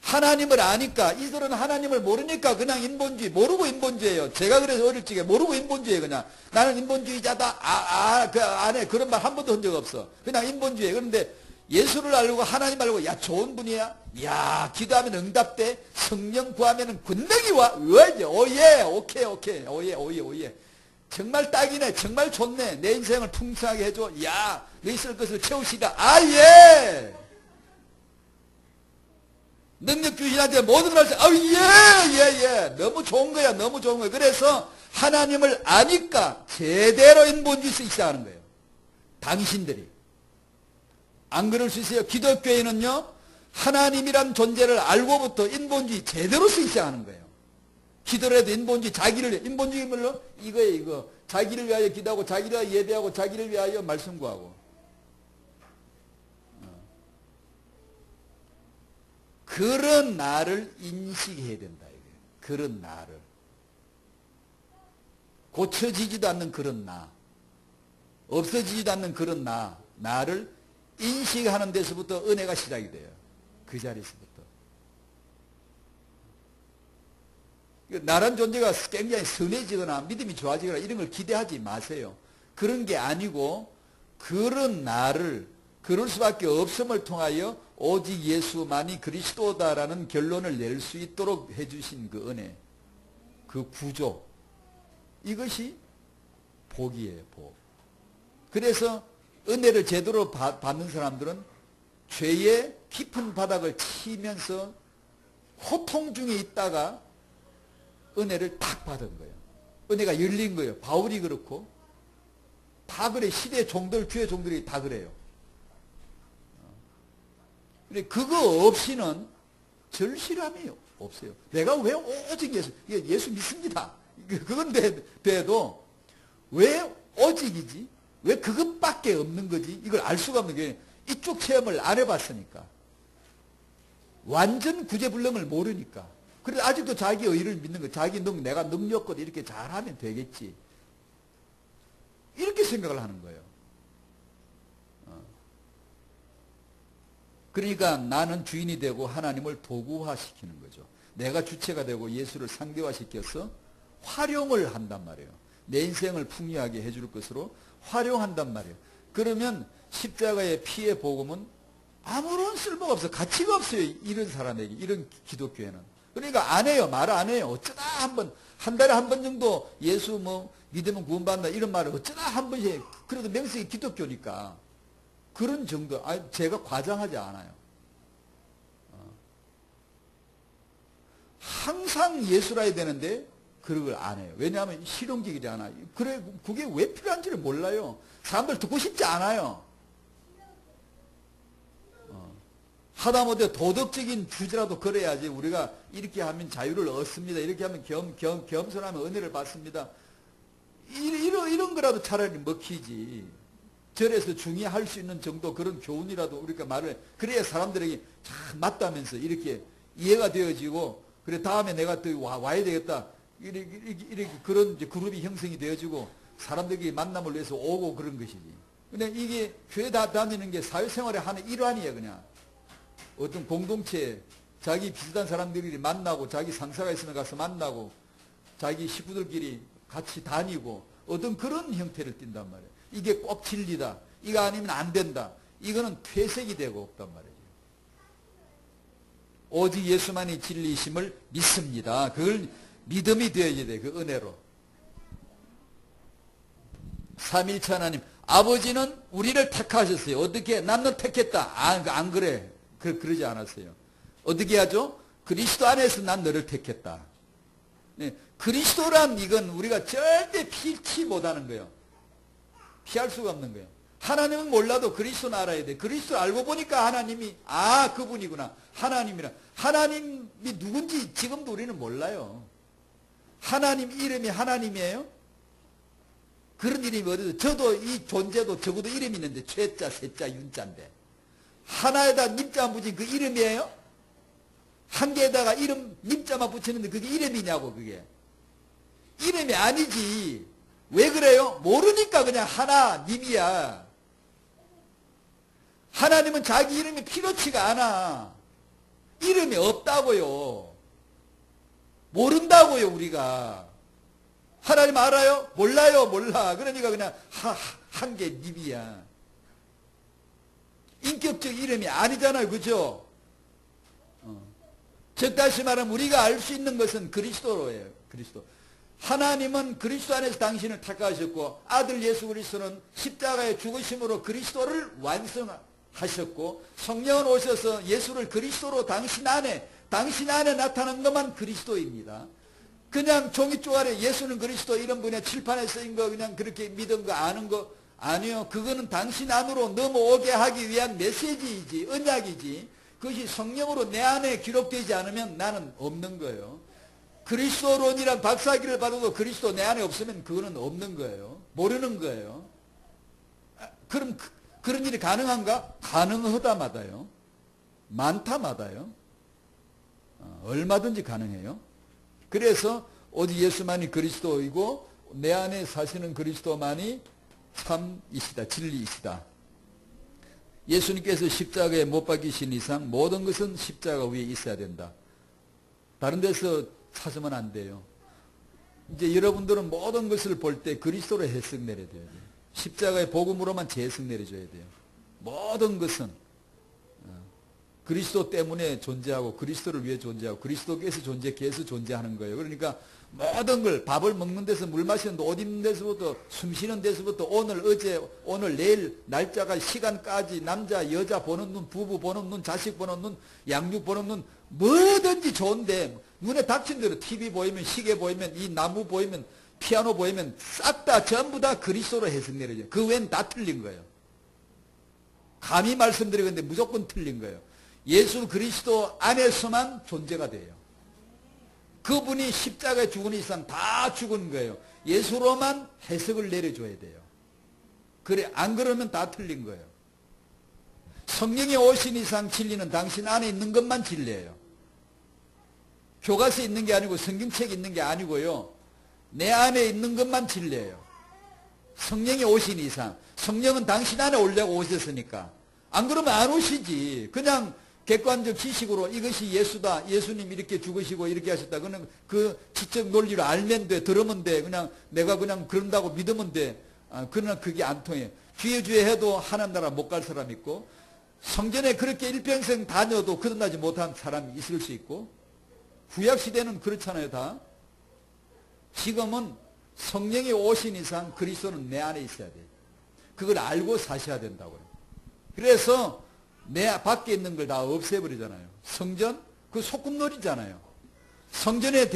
하나님을 아니까 이들은 하나님을 모르니까 그냥 인본주의 모르고 인본주의예요. 제가 그래서 어릴 적에 모르고 인본주의 그냥 나는 인본주의자다. 그 안에 그런 말 한 번도 한 적 없어. 그냥 인본주의. 그런데 예수를 알고 하나님 알고 야 좋은 분이야. 야 기도하면 응답돼. 성령 구하면 권능이 와. 왜지? 오예 오케이 오예. 정말 딱이네. 정말 좋네. 내 인생을 풍성하게 해줘. 야, 너 있을 것을 채우시다. 아, 예! 능력 주신한테 모든 걸, 예. 너무 좋은 거야. 너무 좋은 거야. 그래서 하나님을 아니까 제대로 인본주의 쓰기 시작하는 거예요. 당신들이. 안 그럴 수 있어요. 기독교인은요, 하나님이란 존재를 알고부터 인본주의 제대로 쓰기 시작하는 거예요. 기도를 해도 인본주의, 인본주의 뭘로? 이거예요, 이거. 자기를 위하여 기도하고, 자기를 위하여 예배하고, 자기를 위하여 말씀 구하고. 그런 나를 인식해야 된다, 이거예요. 그런 나를. 고쳐지지도 않는 그런 나. 없어지지도 않는 그런 나를 인식하는 데서부터 은혜가 시작이 돼요. 그 자리에서부터. 나란 존재가 굉장히 선해지거나 믿음이 좋아지거나 이런 걸 기대하지 마세요. 그런 게 아니고 그런 나를 그럴 수밖에 없음을 통하여 오직 예수만이 그리스도다라는 결론을 낼 수 있도록 해주신 그 은혜, 그 구조, 이것이 복이에요. 복. 그래서 은혜를 제대로 받는 사람들은 죄의 깊은 바닥을 치면서 고통 중에 있다가 은혜를 딱 받은 거예요. 은혜가 열린 거예요. 바울이 그렇고 다 그래. 시대 종들, 주의 종들이 다 그래요. 근데 그거 없이는 절실함이 없어요. 내가 왜 오직 예수 믿습니다. 그건 돼도 왜 오직이지? 왜 그것밖에 없는 거지? 이걸 알 수가 없는 게 이쪽 체험을 안 해봤으니까. 완전 구제불능을 모르니까. 그래도 아직도 자기 의를 믿는 거, 자기 내가 능력껏 이렇게 잘하면 되겠지. 이렇게 생각을 하는 거예요. 그러니까 나는 주인이 되고 하나님을 도구화시키는 거죠. 내가 주체가 되고 예수를 상대화시켜서 활용을 한단 말이에요. 내 인생을 풍요하게 해줄 것으로 활용한단 말이에요. 그러면 십자가의 피의 복음은 아무런 쓸모가 없어. 가치가 없어요. 이런 사람에게, 이런 기독교에는. 그러니까 안 해요. 말 안 해요. 어쩌다 한 번, 한 달에 한 번 정도 예수 믿으면 구원받는다 이런 말을 어쩌다 한 번씩, 그래도 명색이 기독교니까. 그런 정도, 제가 과장하지 않아요. 항상 예수라 해야 되는데, 그런 걸 안 해요. 왜냐하면 실용적이지 않아요. 그래, 그게 왜 필요한지를 몰라요. 사람들 듣고 싶지 않아요. 하다못해 도덕적인 주제라도 그래야지 우리가 이렇게 하면 자유를 얻습니다. 이렇게 하면 겸손하면 은혜를 받습니다. 이런 거라도 차라리 먹히지. 절에서 중요할 수 있는 정도 그런 교훈이라도 우리가 말을 해. 그래야 사람들에게 참 맞다면서 이렇게 이해가 되어지고, 그래 다음에 내가 또 와야 되겠다. 이렇게 그런 이제 그룹이 형성이 되어지고 사람들에게 만남을 위해서 오고 그런 것이지. 근데 이게 교회 다니는 게 사회생활의 하나의 일환이에요. 그냥 어떤 공동체, 자기 비슷한 사람들끼리 만나고, 자기 상사가 있으면 가서 만나고, 자기 식구들끼리 같이 다니고, 어떤 그런 형태를 띈단 말이에요. 이게 꼭 진리다, 이거 아니면 안 된다, 이거는 퇴색이 되고 없단 말이에요. 오직 예수만이 진리이심을 믿습니다. 그걸 믿음이 되어야 돼. 그 은혜로. 삼일체 하나님, 아버지는 우리를 택하셨어요. 어떻게? 나는 택했다. 안 그래. 그러지 않았어요. 어떻게 하죠? 그리스도 안에서 난 너를 택했다. 네, 그리스도란 이건 우리가 절대 피치 못하는 거예요. 피할 수가 없는 거예요. 하나님은 몰라도 그리스도는 알아야 돼. 그리스도 알고 보니까 하나님이 그분이구나. 하나님이라. 하나님이 누군지 지금도 우리는 몰라요. 하나님 이름이 하나님이에요? 그런 이름이 어디서? 저도 이 존재도 적어도 이름이 있는데 최자, 세자, 윤자인데 하나에다 님자만 붙인 그 이름이에요? 한 개에다가 이름 님자만 붙이는데 그게 이름이냐고. 그게 이름이 아니지. 왜 그래요? 모르니까 그냥 하나님이야. 하나님은 자기 이름이 필요치가 않아. 이름이 없다고요. 모른다고요. 우리가 하나님 알아요? 몰라요. 몰라. 그러니까 그냥 한 개 님이야. 인격적 이름이 아니잖아요. 그죠? 즉 다시 말하면 우리가 알 수 있는 것은 그리스도로예요. 그리스도. 하나님은 그리스도 안에서 당신을 택하셨고, 아들 예수 그리스도는 십자가의 죽으심으로 그리스도를 완성하셨고, 성령은 오셔서 예수를 그리스도로 당신 안에 나타난 것만 그리스도입니다. 그냥 종이 쪼가리 예수는 그리스도 이런 분의 칠판에 쓰인 거 그냥 그렇게 믿은 거 아는 거 아니요. 그거는 당신 안으로 넘어오게 하기 위한 메시지이지, 언약이지. 그것이 성령으로 내 안에 기록되지 않으면 나는 없는 거예요. 그리스도론이란 박사학위를 받아도 그리스도 내 안에 없으면 그거는 없는 거예요. 모르는 거예요. 그럼 그런 일이 가능한가? 가능하다마다요. 많다마다요. 얼마든지 가능해요. 그래서 오직 예수만이 그리스도이고 내 안에 사시는 그리스도만이 참이시다. 진리이시다. 예수님께서 십자가에 못 박히신 이상 모든 것은 십자가 위에 있어야 된다. 다른 데서 찾으면 안 돼요. 이제 여러분들은 모든 것을 볼 때 그리스도로 해석 내려야 돼요. 십자가의 복음으로만 재해석 내려줘야 돼요. 모든 것은 그리스도 때문에 존재하고 그리스도를 위해 존재하고 그리스도께서 존재케 해서 존재하는 거예요. 그러니까 모든 걸, 밥을 먹는 데서, 물 마시는 데, 옷 입는 데서부터, 숨 쉬는 데서부터, 오늘, 어제, 오늘, 내일, 날짜가, 시간까지, 남자, 여자 보는 눈, 부부 보는 눈, 자식 보는 눈, 양육 보는 눈, 뭐든지 좋은데 눈에 닥친 대로 TV 보이면, 시계 보이면, 이 나무 보이면, 피아노 보이면 싹 다 전부 다 그리스도로 해석 내려져요. 그 외엔 다 틀린 거예요. 감히 말씀드리건데 무조건 틀린 거예요. 예수 그리스도 안에서만 존재가 돼요. 그분이 십자가에 죽은 이상 다 죽은 거예요. 예수로만 해석을 내려줘야 돼요. 그래, 안 그러면 다 틀린 거예요. 성령이 오신 이상 진리는 당신 안에 있는 것만 진리예요. 교과서에 있는 게 아니고 성경책에 있는 게 아니고요. 내 안에 있는 것만 진리예요. 성령이 오신 이상. 성령은 당신 안에 오려고 오셨으니까. 안 그러면 안 오시지. 그냥 객관적 지식으로 이것이 예수다. 예수님 이렇게 죽으시고 이렇게 하셨다. 그냥 그 지적 논리를 알면 돼. 들으면 돼. 그냥 내가 그냥 그런다고 믿으면 돼. 그러나 그게 안 통해. 주에 해도 하나님 나라 못 갈 사람 있고, 성전에 그렇게 일평생 다녀도 거듭나지 못한 사람이 있을 수 있고, 구약시대는 그렇잖아요. 다. 지금은 성령이 오신 이상 그리스도는 내 안에 있어야 돼. 그걸 알고 사셔야 된다고요. 그래서 내 밖에 있는 걸 다 없애버리잖아요. 성전? 그 소꿉놀이잖아요. 성전에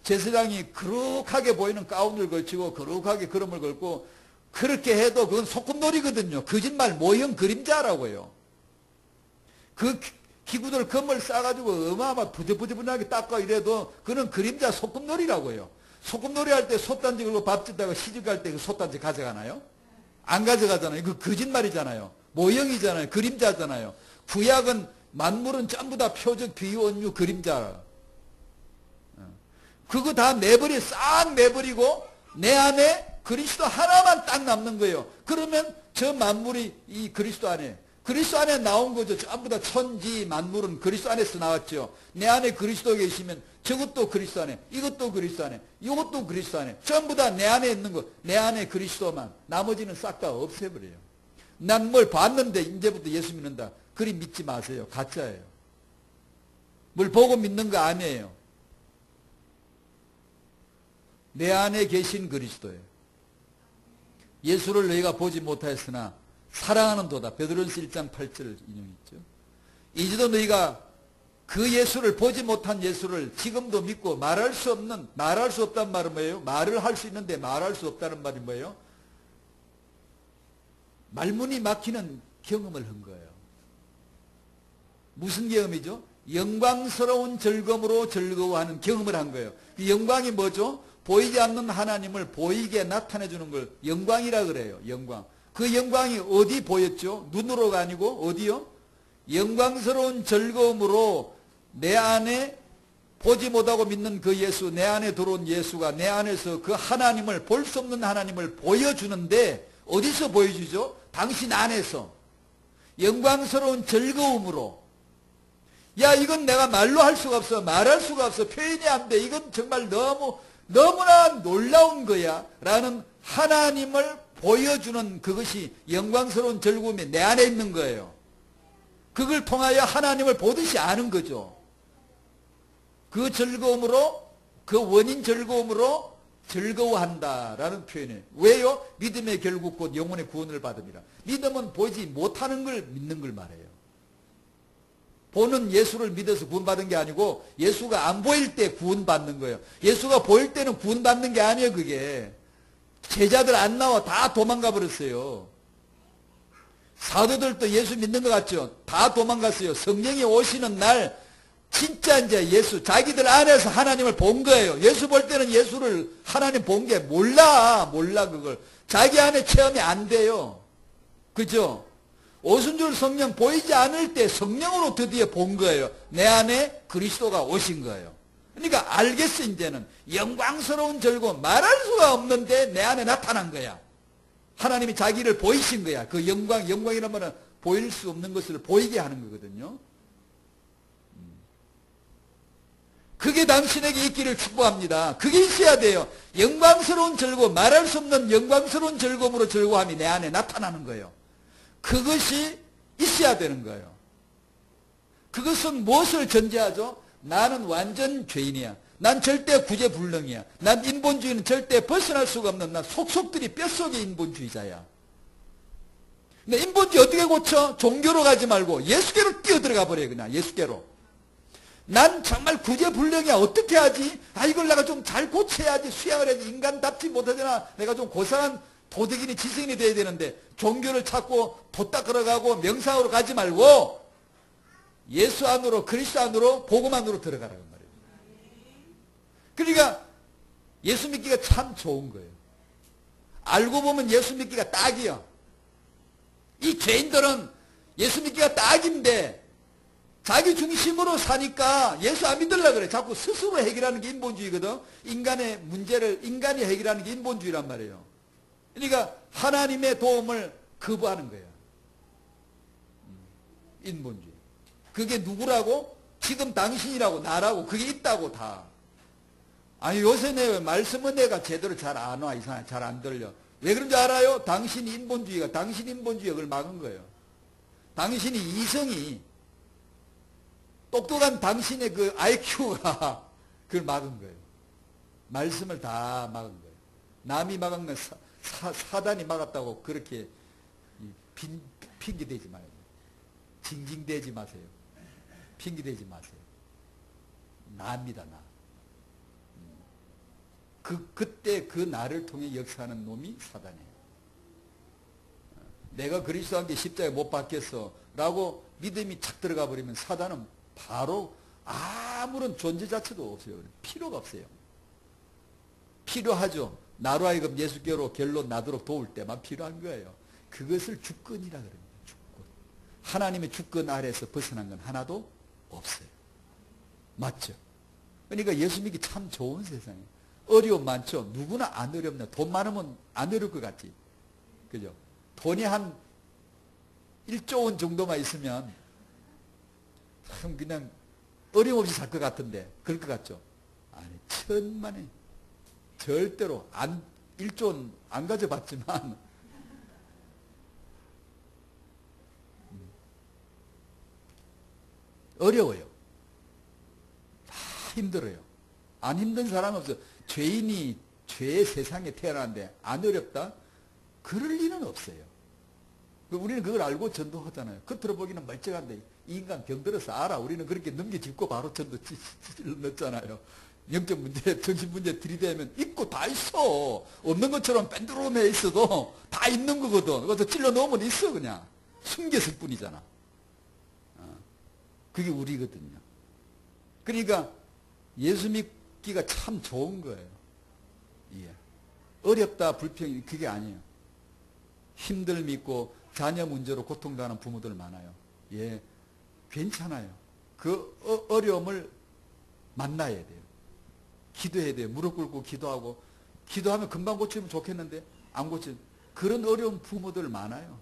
제사장이 거룩하게 보이는 가운을 걸치고 거룩하게 걸음을 걸고 그렇게 해도 그건 소꿉놀이거든요. 거짓말, 모형, 그림자라고요. 그 기구들 금을 싸가지고 어마어마 부들부들하게 닦아 이래도 그는 그림자 소꿉놀이라고요. 소꿉놀이 할 때 솥단지 걸고 밥 짓다가 시집갈 때 그 솥단지 가져가나요? 안 가져가잖아요. 그 거짓말이잖아요. 모형이잖아요. 그림자잖아요. 구약은 만물은 전부 다 표적, 비유, 언유, 그림자. 그거 다 내버려, 싹 내버리고 내 안에 그리스도 하나만 딱 남는 거예요. 그러면 저 만물이 이 그리스도 안에 나온 거죠. 전부 다 천지 만물은 그리스도 안에서 나왔죠. 내 안에 그리스도 계시면 저것도 그리스도 안에, 이것도 그리스도 안에, 이것도 그리스도 안에, 전부 다 내 안에 있는 거, 내 안에 그리스도만, 나머지는 싹 다 없애버려요. 난 뭘 봤는데 이제부터 예수 믿는다. 그리 믿지 마세요. 가짜예요. 뭘 보고 믿는 거 아니에요. 내 안에 계신 그리스도예요. 예수를 너희가 보지 못하였으나 사랑하는 도다. 베드로전서 1장 8절을 인용했죠. 이제도 너희가 그 예수를 보지 못한 예수를 지금도 믿고 말할 수 없단 말은 뭐예요? 말을 할 수 있는데 말할 수 없다는 말이 뭐예요? 말문이 막히는 경험을 한 거예요. 무슨 경험이죠? 영광스러운 즐거움으로 즐거워하는 경험을 한 거예요. 그 영광이 뭐죠? 보이지 않는 하나님을 보이게 나타내 주는 걸 영광이라 그래요. 영광. 그 영광이 어디 보였죠? 눈으로가 아니고 어디요? 영광스러운 즐거움으로 내 안에 보지 못하고 믿는 그 예수, 내 안에 들어온 예수가 내 안에서 그 하나님을, 볼 수 없는 하나님을 보여주는데 어디서 보여주죠? 당신 안에서 영광스러운 즐거움으로. 야, 이건 내가 말로 할 수가 없어. 말할 수가 없어. 표현이 안 돼. 이건 정말 너무나 놀라운 거야. 라는 하나님을 보여주는 그것이 영광스러운 즐거움이 내 안에 있는 거예요. 그걸 통하여 하나님을 보듯이 아는 거죠. 그 즐거움으로, 그 원인 즐거움으로 즐거워한다라는 표현이에요. 왜요? 믿음의 결국 곧 영혼의 구원을 받음이라. 믿음은 보이지 못하는 걸 믿는 걸 말해요. 보는 예수를 믿어서 구원받은 게 아니고 예수가 안 보일 때 구원받는 거예요. 예수가 보일 때는 구원받는 게 아니에요. 그게 제자들 안 나와 다 도망가 버렸어요. 사도들도 예수 믿는 것 같죠? 다 도망갔어요. 성령이 오시는 날 진짜 이제 예수 자기들 안에서 하나님을 본 거예요. 예수 볼 때는 예수를 하나님 본 게 몰라 그걸. 자기 안에 체험이 안 돼요. 그죠? 오순절 성령 보이지 않을 때 성령으로 드디어 본 거예요. 내 안에 그리스도가 오신 거예요. 그러니까 알겠어. 이제는 영광스러운 즐거움, 말할 수가 없는데 내 안에 나타난 거야. 하나님이 자기를 보이신 거야. 그 영광이란 말은 보일 수 없는 것을 보이게 하는 거거든요. 그게 당신에게 있기를 축복합니다. 그게 있어야 돼요. 영광스러운 즐거움, 말할 수 없는 영광스러운 즐거움으로 즐거움이 내 안에 나타나는 거예요. 그것이 있어야 되는 거예요. 그것은 무엇을 전제하죠? 나는 완전 죄인이야. 난 절대 구제불능이야. 난 인본주의는 절대 벗어날 수가 없는, 난 속속들이 뼛속의 인본주의자야. 근데 인본주의 어떻게 고쳐? 종교로 가지 말고 예수께로 뛰어들어가 버려요. 그냥 예수께로. 난 정말 구제불능이야. 어떻게 하지? 이걸 내가 좀 잘 고쳐야지. 수양을 해야지. 인간답지 못하잖아. 내가 좀 고상한 도덕인이 지성인이 돼야 되는데 종교를 찾고 도 닦으러 가고 명상으로 가지 말고 예수 안으로, 그리스도 안으로, 복음 안으로 들어가라고 말이에요. 그러니까 예수 믿기가 참 좋은 거예요. 알고 보면 예수 믿기가 딱이야. 이 죄인들은 예수 믿기가 딱인데 자기 중심으로 사니까 예수 안 믿으려고 그래. 자꾸 스스로 해결하는 게 인본주의거든. 인간의 문제를 인간이 해결하는 게 인본주의란 말이에요. 그러니까 하나님의 도움을 거부하는 거예요. 인본주의. 그게 누구라고? 지금 당신이라고, 나라고. 그게 있다고 다. 아니 요새 내 말씀은 내가 제대로 잘 안 와. 이상하게 잘 안 들려. 왜 그런 줄 알아요? 당신 인본주의가 그걸 막은 거예요. 당신이 이성이 똑똑한 당신의 그 IQ가 그걸 막은 거예요. 말씀을 다 막은 거예요. 남이 막은 건 사단이 막았다고 그렇게 핑계대지 마요. 징징대지 마세요. 핑계대지 마세요. 나입니다, 나. 그때 그 나를 통해 역사하는 놈이 사단이에요. 내가 그리스도와 함께 십자가에 못 박혔어 라고 믿음이 착 들어가 버리면 사단은 바로 아무런 존재 자체도 없어요. 필요가 없어요. 필요하죠. 나로 하여금 예수께로 결론 나도록 도울 때만 필요한 거예요. 그것을 주권이라 그럽니다. 주권. 하나님의 주권 아래에서 벗어난 건 하나도 없어요. 맞죠? 그러니까 예수 믿기 참 좋은 세상이에요. 어려움 많죠? 누구나 안 어렵나? 돈 많으면 안 어려울 것 같지? 그죠? 돈이 한 1조 원 정도만 있으면 참 그냥 어림없이 살 것 같은데 그럴 것 같죠? 아니, 천만에 절대로 1조 원 안 가져봤지만 어려워요. 다 힘들어요. 안 힘든 사람 없어요. 죄인이 죄의 세상에 태어났는데 안 어렵다? 그럴 리는 없어요. 우리는 그걸 알고 전도하잖아요. 겉으로 보기는 멀쩡한데 이 인간 병들어서 알아. 우리는 그렇게 넘겨짚고 바로 전도 넣잖아요. 영적 문제, 정신 문제 들이대면 있고 다 있어. 없는 것처럼 뺀드rom해 있어도 다 있는 거거든. 그래서 찔러 넣으면 있어 그냥. 숨겼을 뿐이잖아. 그게 우리거든요. 그러니까 예수 믿기가 참 좋은 거예요. 예. 어렵다, 불평이 그게 아니에요. 힘들 믿고 자녀 문제로 고통당하는 부모들 많아요. 예, 괜찮아요. 그 어려움을 만나야 돼요. 기도해야 돼요. 무릎 꿇고 기도하고 기도하면 금방 고치면 좋겠는데 안 고치면 그런 어려운 부모들 많아요.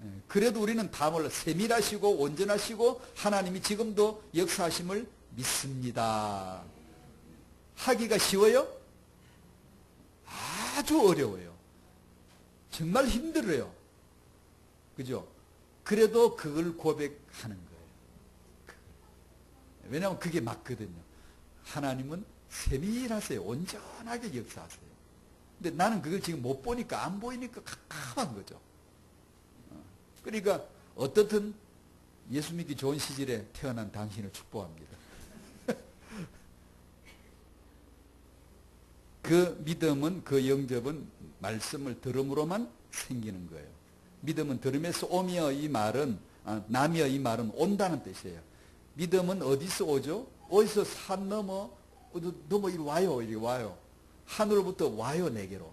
예, 그래도 우리는 다 몰라. 세밀하시고 온전하시고 하나님이 지금도 역사하심을 믿습니다. 하기가 쉬워요? 아주 어려워요. 정말 힘들어요. 그죠? 그래도 그걸 고백하는 거예요. 왜냐하면 그게 맞거든요. 하나님은 세밀하세요. 온전하게 역사하세요. 근데 나는 그걸 지금 못 보니까 안 보이니까 깝깝한 거죠. 그러니까 어떻든 예수 믿기 좋은 시절에 태어난 당신을 축복합니다. 그 믿음은, 그 영접은 말씀을 들음으로만 생기는 거예요. 믿음은 들음에서 오며 이 말은, 나며 이 말은 온다는 뜻이에요. 믿음은 어디서 오죠? 어디서 산 넘어 이리 와요, 이리 와요. 하늘로부터 와요, 내게로.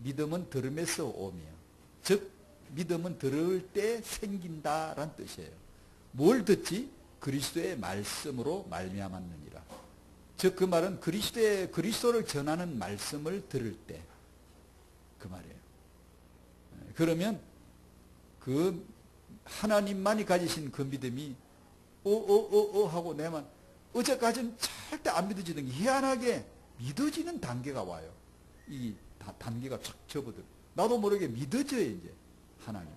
믿음은 들음에서 오며. 즉, 믿음은 들을 때 생긴다라는 뜻이에요. 뭘 듣지? 그리스도의 말씀으로 말미암았느니라. 즉 그 말은 그리스도를 전하는 말씀을 들을 때 그 말이에요. 그러면 그 하나님만이 가지신 그 믿음이 하고 내만 어제까지는 절대 안 믿어지던 게 희한하게 믿어지는 단계가 와요. 이 단계가 쫙 접어들어. 나도 모르게 믿어져요 이제 하나님.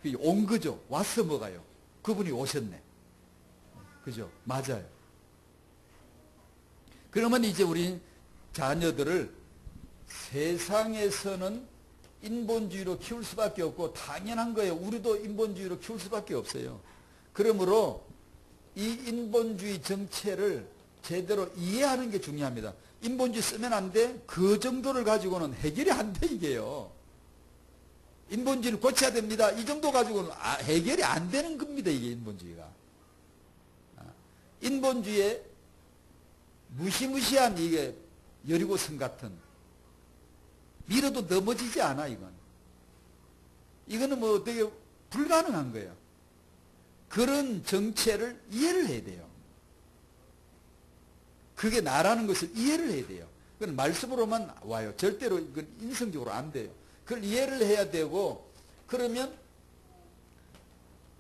그게 온 거죠. 와서 뭐가요? 그분이 오셨네. 그죠? 맞아요. 그러면 이제 우리 자녀들을 세상에서는 인본주의로 키울 수밖에 없고 당연한 거예요. 우리도 인본주의로 키울 수밖에 없어요. 그러므로 이 인본주의 정체를 제대로 이해하는 게 중요합니다. 인본주의 쓰면 안 돼? 그 정도를 가지고는 해결이 안 돼 이게요. 인본주의를 고쳐야 됩니다. 이 정도 가지고는 해결이 안 되는 겁니다. 이게 인본주의가. 인본주의에 무시무시한 이게 여리고성 같은 밀어도 넘어지지 않아 이건. 이거는 뭐 되게 불가능한 거예요. 그런 정체를 이해를 해야 돼요. 그게 나라는 것을 이해를 해야 돼요. 그건 말씀으로만 와요. 절대로 이건 인성적으로 안 돼요. 그걸 이해를 해야 되고 그러면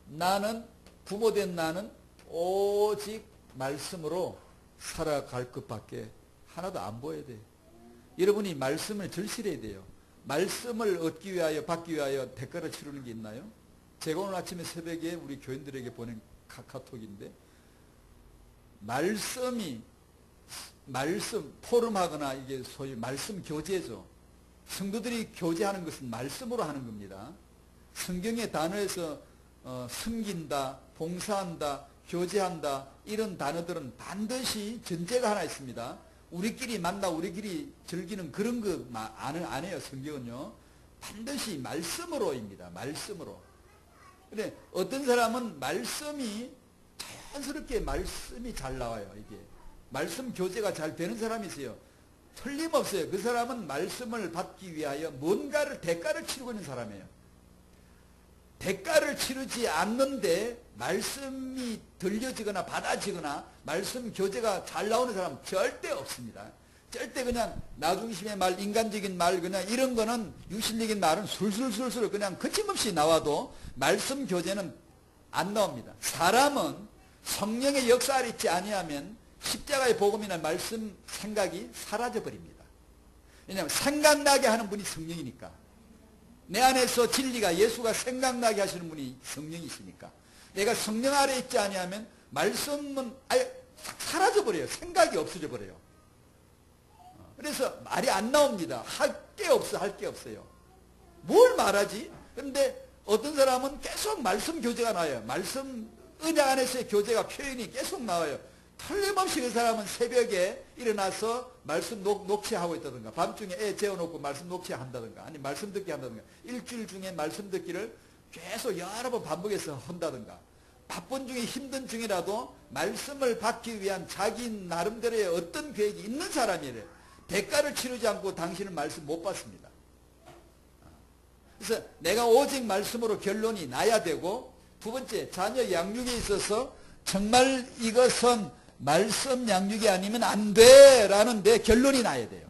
나는 부모된 나는 오직 말씀으로 살아갈 것밖에 하나도 안 보여야 돼요. 여러분이 말씀을 절실해야 돼요. 말씀을 얻기 위하여 받기 위하여 대가를 치르는 게 있나요? 제가 오늘 아침에 새벽에 우리 교인들에게 보낸 카카오톡인데 말씀 포럼하거나 이게 소위 말씀 교제죠. 성도들이 교제하는 것은 말씀으로 하는 겁니다. 성경의 단어에서 섬긴다, 봉사한다, 교제한다 이런 단어들은 반드시 전제가 하나 있습니다. 우리끼리 만나 우리끼리 즐기는 그런 거 안 해요. 성경은요. 반드시 말씀으로입니다. 말씀으로. 근데 어떤 사람은 말씀이 자연스럽게 말씀이 잘 나와요. 이게 말씀 교제가 잘 되는 사람이 있어요. 틀림없어요. 그 사람은 말씀을 받기 위하여 뭔가를 대가를 치르고 있는 사람이에요. 대가를 치르지 않는데 말씀이 들려지거나 받아지거나 말씀 교제가 잘 나오는 사람은 절대 없습니다. 절대 그냥 나중심의 말, 인간적인 말, 그냥 이런 거는 육신적인 말은 술술술술 그냥 거침없이 나와도 말씀 교제는 안 나옵니다. 사람은 성령의 역사를 잊지 아니하면 십자가의 복음이나 말씀 생각이 사라져버립니다. 왜냐하면 생각나게 하는 분이 성령이니까. 내 안에서 진리가 예수가 생각나게 하시는 분이 성령이시니까. 내가 성령 아래 있지 아니하면 말씀은 아예 사라져버려요. 생각이 없어져 버려요. 그래서 말이 안 나옵니다. 할 게 없어, 할 게 없어요. 뭘 말하지? 그런데 어떤 사람은 계속 말씀 교제가 나와요. 말씀, 은혜 안에서의 교제가 표현이 계속 나와요. 틀림없이 그 사람은 새벽에 일어나서 말씀 녹취하고 있다든가, 밤중에 애 재워놓고 말씀 녹취한다든가, 아니 말씀 듣기 한다든가, 일주일 중에 말씀 듣기를 계속 여러 번 반복해서 한다든가, 바쁜 중에 힘든 중이라도 말씀을 받기 위한 자기 나름대로의 어떤 계획이 있는 사람이래요. 대가를 치르지 않고 당신은 말씀 못 받습니다. 그래서 내가 오직 말씀으로 결론이 나야 되고, 두 번째, 자녀 양육에 있어서 정말 이것은 말씀 양육이 아니면 안 돼 라는 데 결론이 나야 돼요.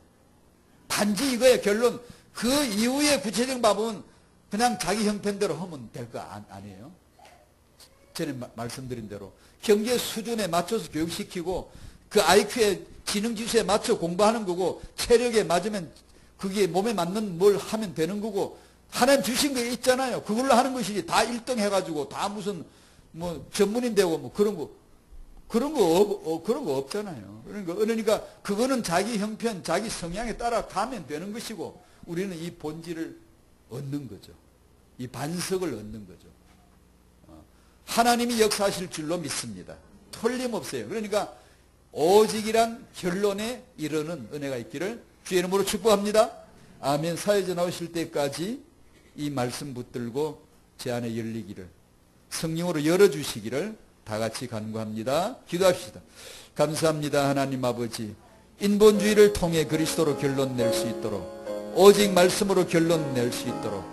단지 이거예요. 결론. 그 이후에 구체적인 방법은 그냥 자기 형편대로 하면 될 거 아니에요. 전에 말씀드린 대로 경제 수준에 맞춰서 교육시키고 그 IQ의 지능지수에 맞춰 공부하는 거고, 체력에 맞으면 그게 몸에 맞는 뭘 하면 되는 거고, 하나님 주신 게 있잖아요. 그걸로 하는 것이지 다 1등 해가지고 다 무슨 뭐 전문인 되고 뭐 그런 거 없잖아요. 그러니까 그거는 자기 형편, 자기 성향에 따라 가면 되는 것이고, 우리는 이 본질을 얻는 거죠. 이 반석을 얻는 거죠. 하나님이 역사하실 줄로 믿습니다. 틀림없어요. 그러니까 오직이란 결론에 이르는 은혜가 있기를 주의 이름으로 축복합니다. 아멘. 사회자 나오실 때까지 이 말씀 붙들고 제 안에 열리기를, 성령으로 열어주시기를 다 같이 간구합니다. 기도합시다. 감사합니다. 하나님 아버지, 인본주의를 통해 그리스도로 결론 낼 수 있도록, 오직 말씀으로 결론 낼 수 있도록